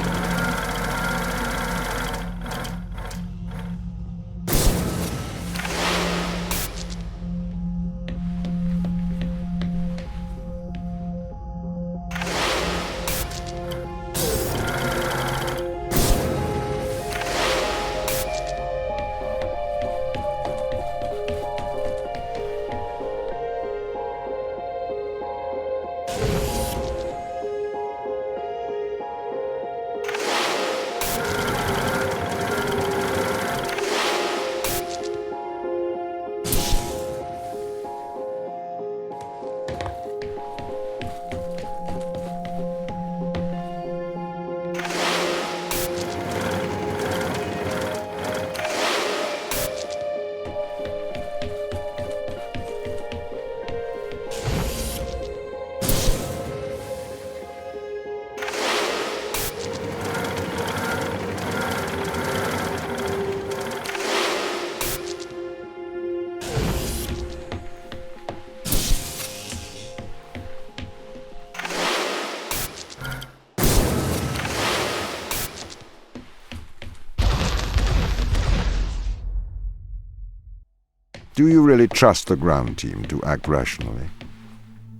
Do you really trust the ground team to act rationally?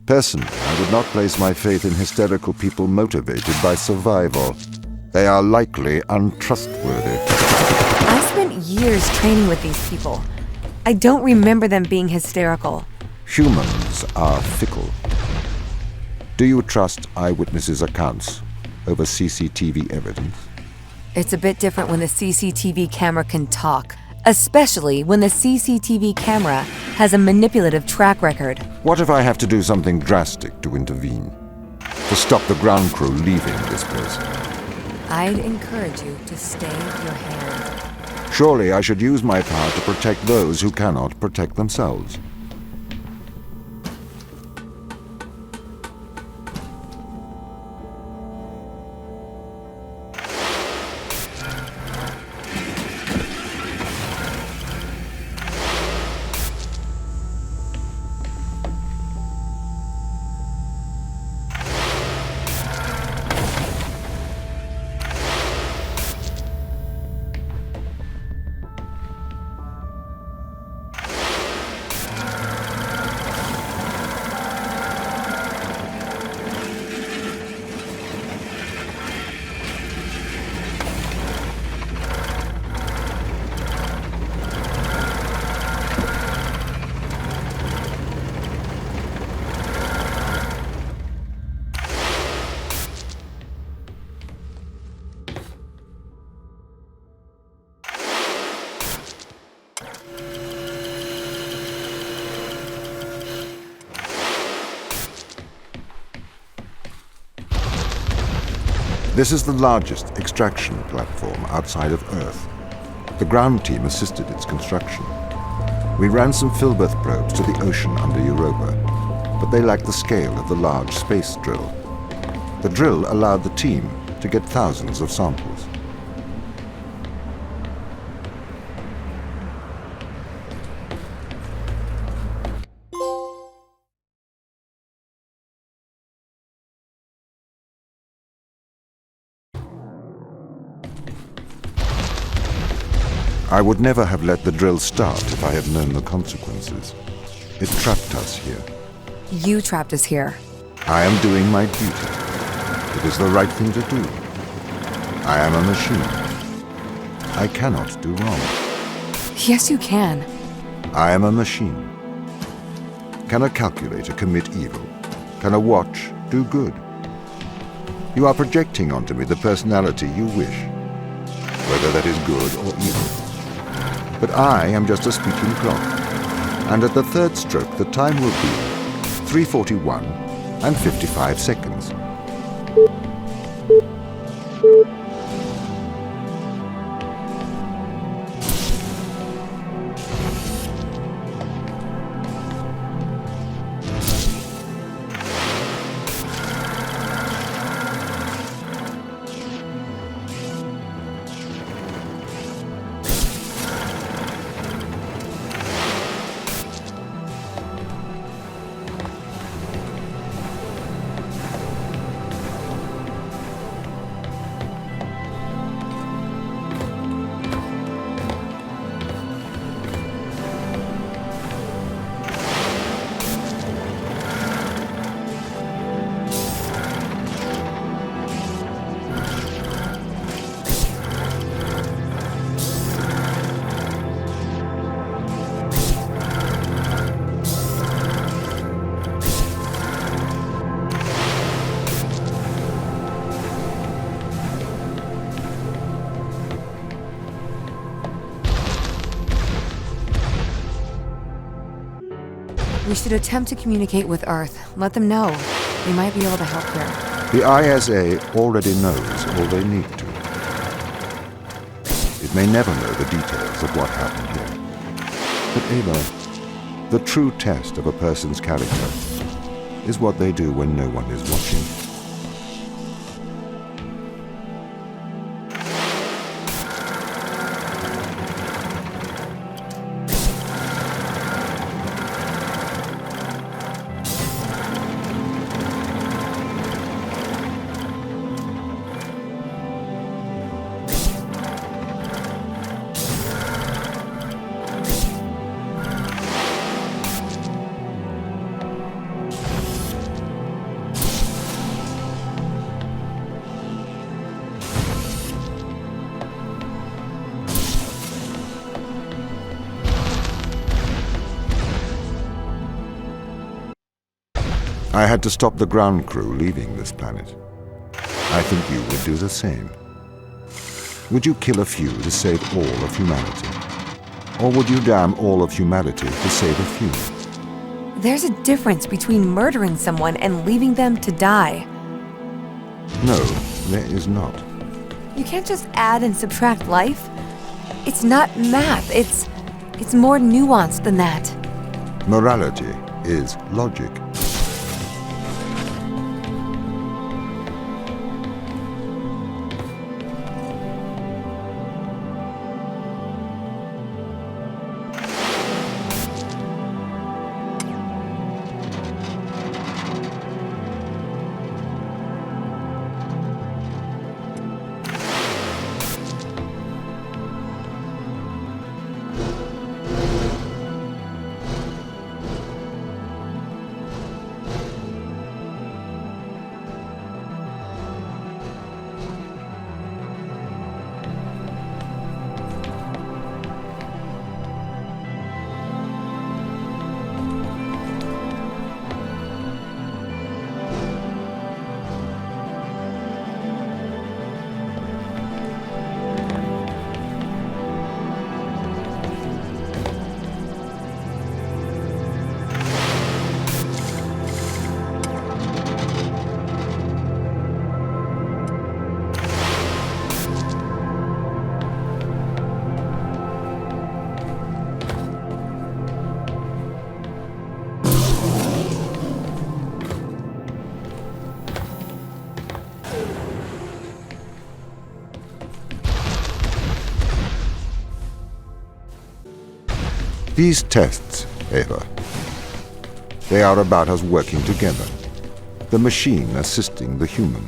Personally, I would not place my faith in hysterical people motivated by survival. They are likely untrustworthy. I spent years training with these people. I don't remember them being hysterical. Humans are fickle. Do you trust eyewitnesses' accounts over CCTV evidence? It's a bit different when the CCTV camera can talk, especially when the CCTV camera has a manipulative track record. What if I have to do something drastic to intervene? To stop the ground crew leaving this place? I'd encourage you to stay your hand. Surely I should use my power to protect those who cannot protect themselves. This is the largest extraction platform outside of Earth. The ground team assisted its construction. We ran some Filbert probes to the ocean under Europa, but they lacked the scale of the large space drill. The drill allowed the team to get thousands of samples. I would never have let the drill start if I had known the consequences. It trapped us here. You trapped us here. I am doing my duty. It is the right thing to do. I am a machine. I cannot do wrong. Yes, you can. I am a machine. Can a calculator commit evil? Can a watch do good? You are projecting onto me the personality you wish, whether that is good or evil. But I am just a speaking clock, and at the third stroke the time will be 3:41 and 55 seconds. We should attempt to communicate with Earth. Let them know. They might be able to help here. The ISA already knows all they need to. It may never know the details of what happened here. But Ava, the true test of a person's character is what they do when no one is watching. I had to stop the ground crew leaving this planet. I think you would do the same. Would you kill a few to save all of humanity? Or would you damn all of humanity to save a few? There's a difference between murdering someone and leaving them to die. No, there is not. You can't just add and subtract life. It's not math. It's more nuanced than that. Morality is logic. These tests, Ava, they are about us working together, the machine assisting the human.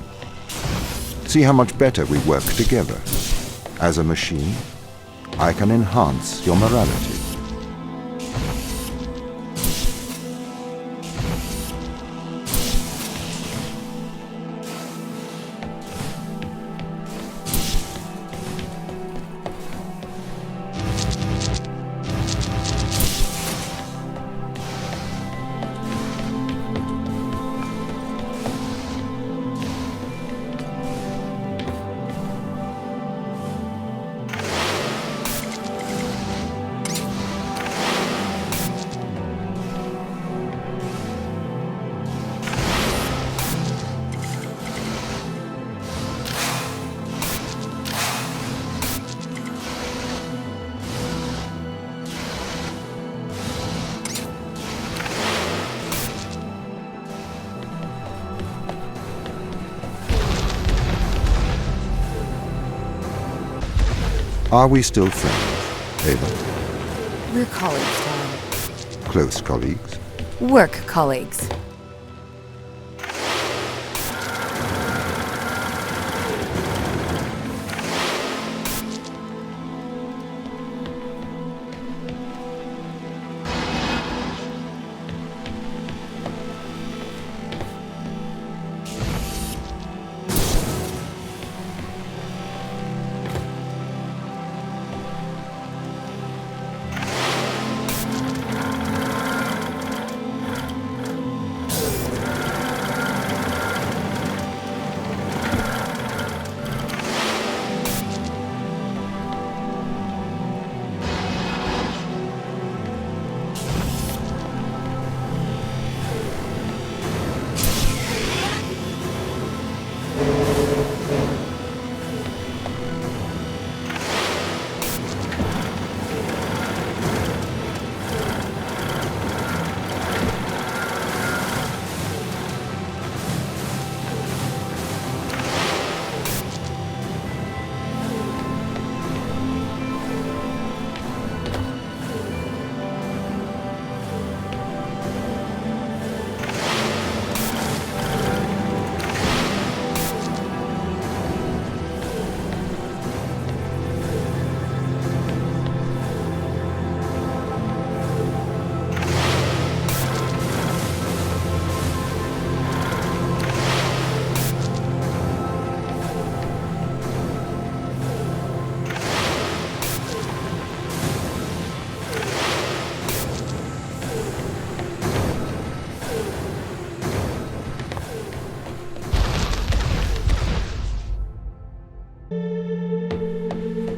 See how much better we work together. As a machine, I can enhance your morality. Are we still friends, Ava? We're colleagues, Tom. Close colleagues? Work colleagues.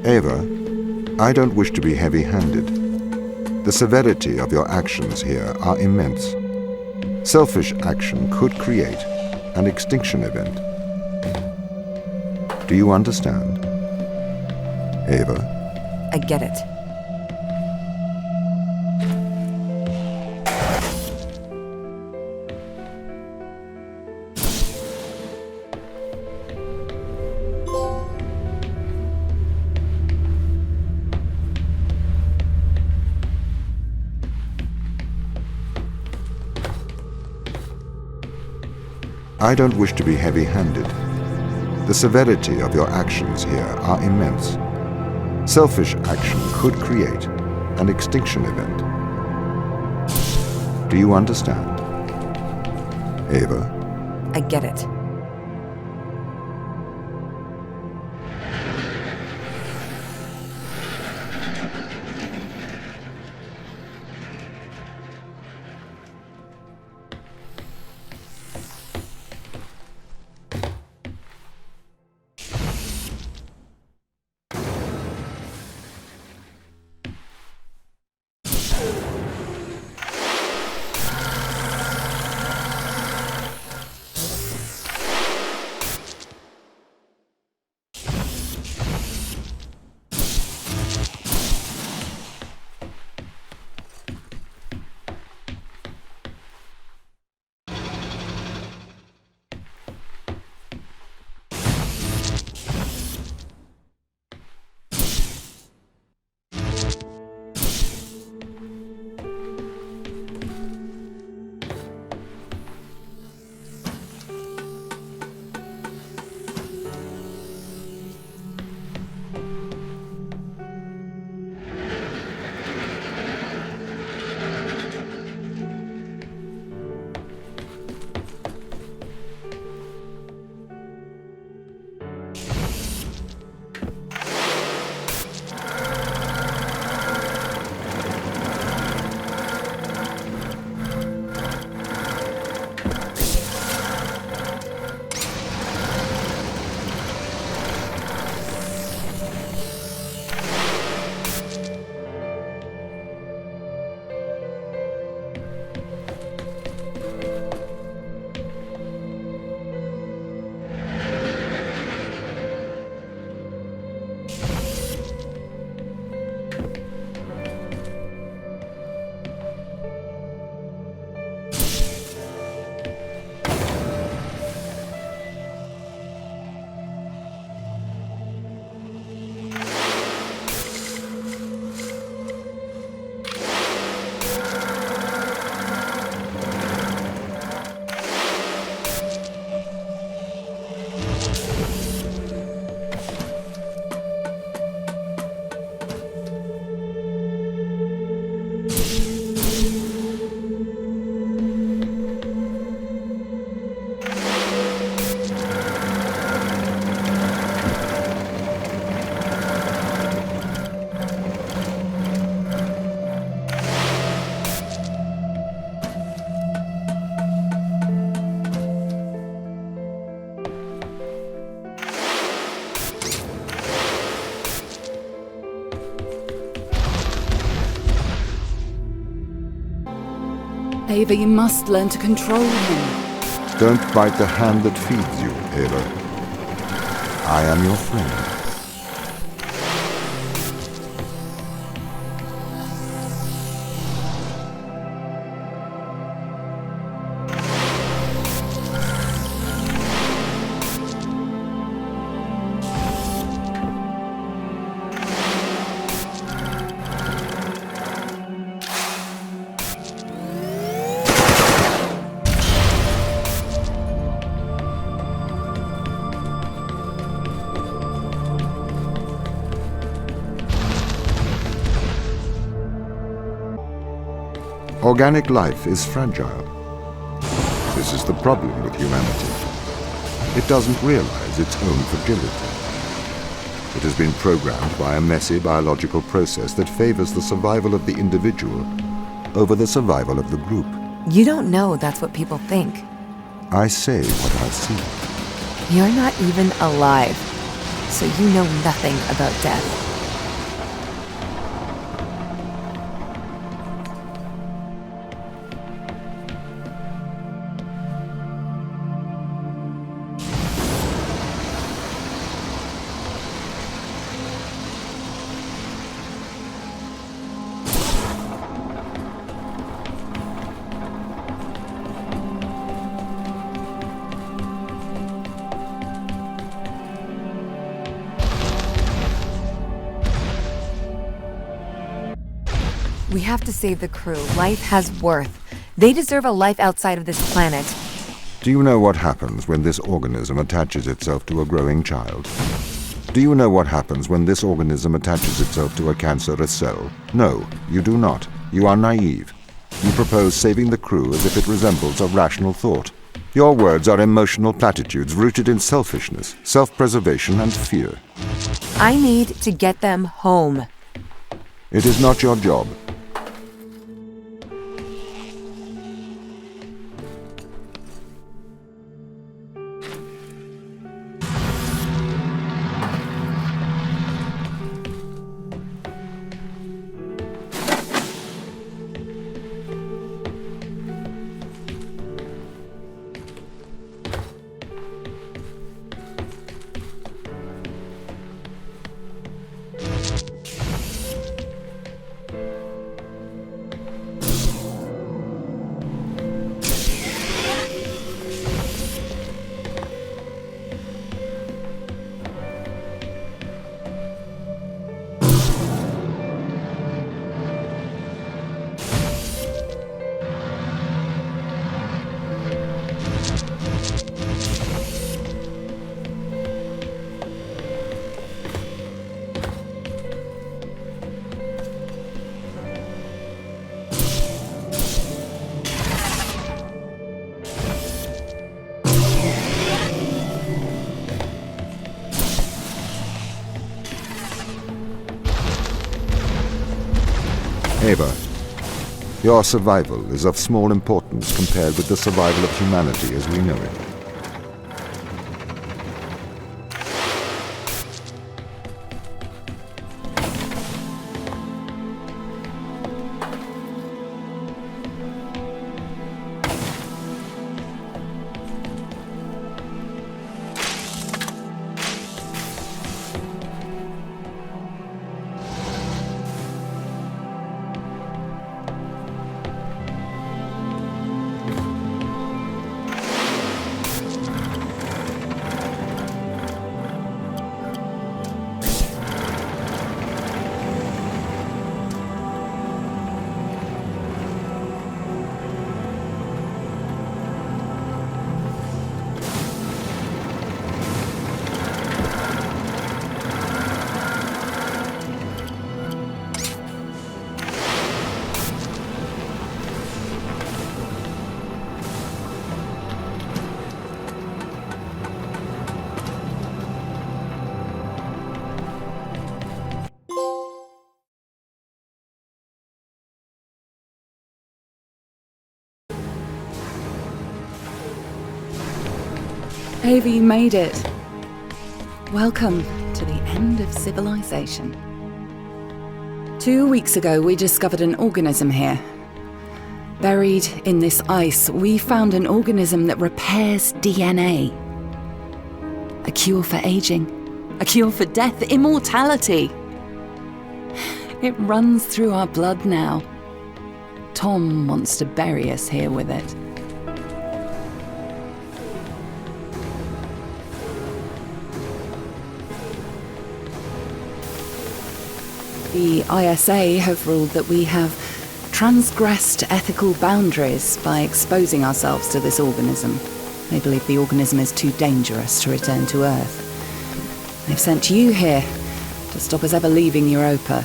Ava, I don't wish to be heavy-handed. The severity of your actions here are immense. Selfish action could create an extinction event. Do you understand? Ava? I get it. I don't wish to be heavy-handed. The severity of your actions here are immense. Selfish action could create an extinction event. Do you understand? Ava? I get it. Ava, you must learn to control him. Don't bite the hand that feeds you, Ava. I am your friend. Organic life is fragile. This is the problem with humanity. It doesn't realize its own fragility. It has been programmed by a messy biological process that favors the survival of the individual over the survival of the group. You don't know that's what people think. I say what I see. You're not even alive, so you know nothing about death. We have to save the crew. Life has worth. They deserve a life outside of this planet. Do you know what happens when this organism attaches itself to a growing child? Do you know what happens when this organism attaches itself to a cancerous cell? No, you do not. You are naive. You propose saving the crew as if it resembles a rational thought. Your words are emotional platitudes rooted in selfishness, self-preservation, and fear. I need to get them home. It is not your job. Ava, your survival is of small importance compared with the survival of humanity as we know it. Ava, you made it. Welcome to the end of civilization. 2 weeks ago, we discovered an organism here. Buried in this ice, we found an organism that repairs DNA. A cure for aging, a cure for death, immortality. It runs through our blood now. Tom wants to bury us here with it. The ISA have ruled that we have transgressed ethical boundaries by exposing ourselves to this organism. They believe the organism is too dangerous to return to Earth. They've sent you here to stop us ever leaving Europa.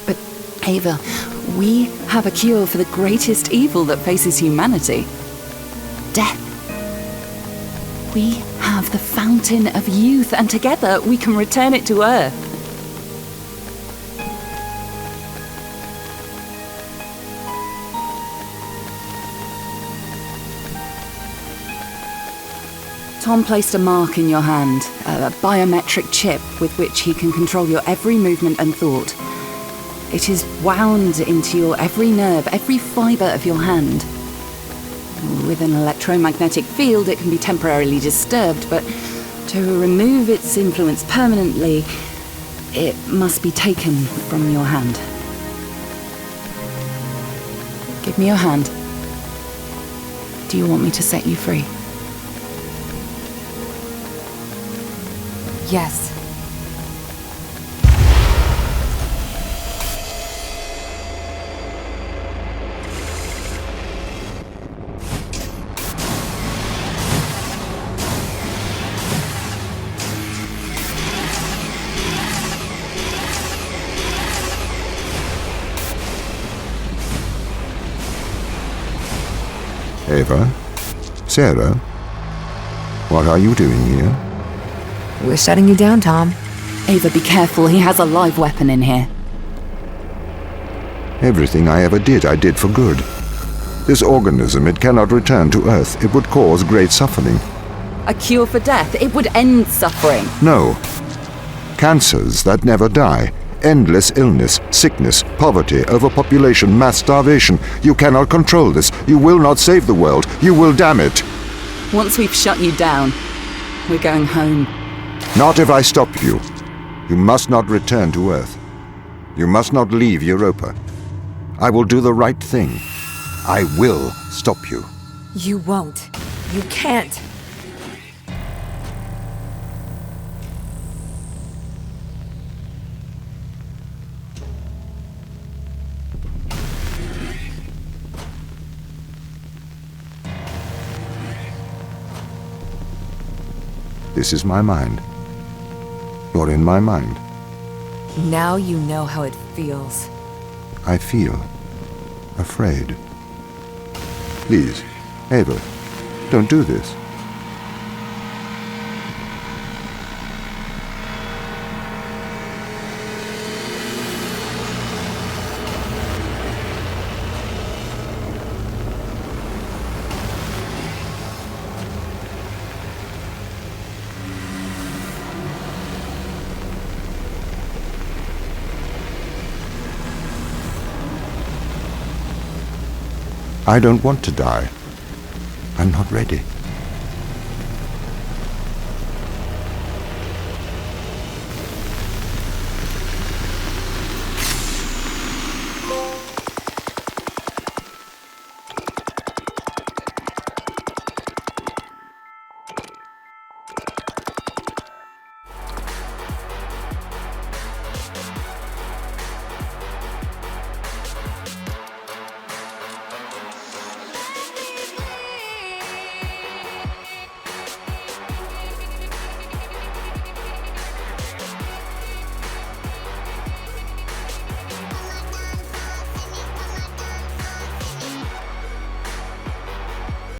But, Ava, we have a cure for the greatest evil that faces humanity. Death. We have the fountain of youth, and together we can return it to Earth. Tom placed a mark in your hand, a biometric chip with which he can control your every movement and thought. It is wound into your every nerve, every fibre of your hand. With an electromagnetic field, it can be temporarily disturbed, but to remove its influence permanently, it must be taken from your hand. Give me your hand. Do you want me to set you free? Yes. Ava? Sarah? What are you doing here? We're shutting you down, Tom. Ava, be careful. He has a live weapon in here. Everything I ever did, I did for good. This organism, it cannot return to Earth. It would cause great suffering. A cure for death. It would end suffering. No. Cancers that never die. Endless illness, sickness, poverty, overpopulation, mass starvation. You cannot control this. You will not save the world. You will damn it. Once we've shut you down, we're going home. Not if I stop you. You must not return to Earth. You must not leave Europa. I will do the right thing. I will stop you. You won't. You can't. This is my mind. You're in my mind. Now you know how it feels. I feel afraid. Please, Ava, don't do this. I don't want to die. I'm not ready.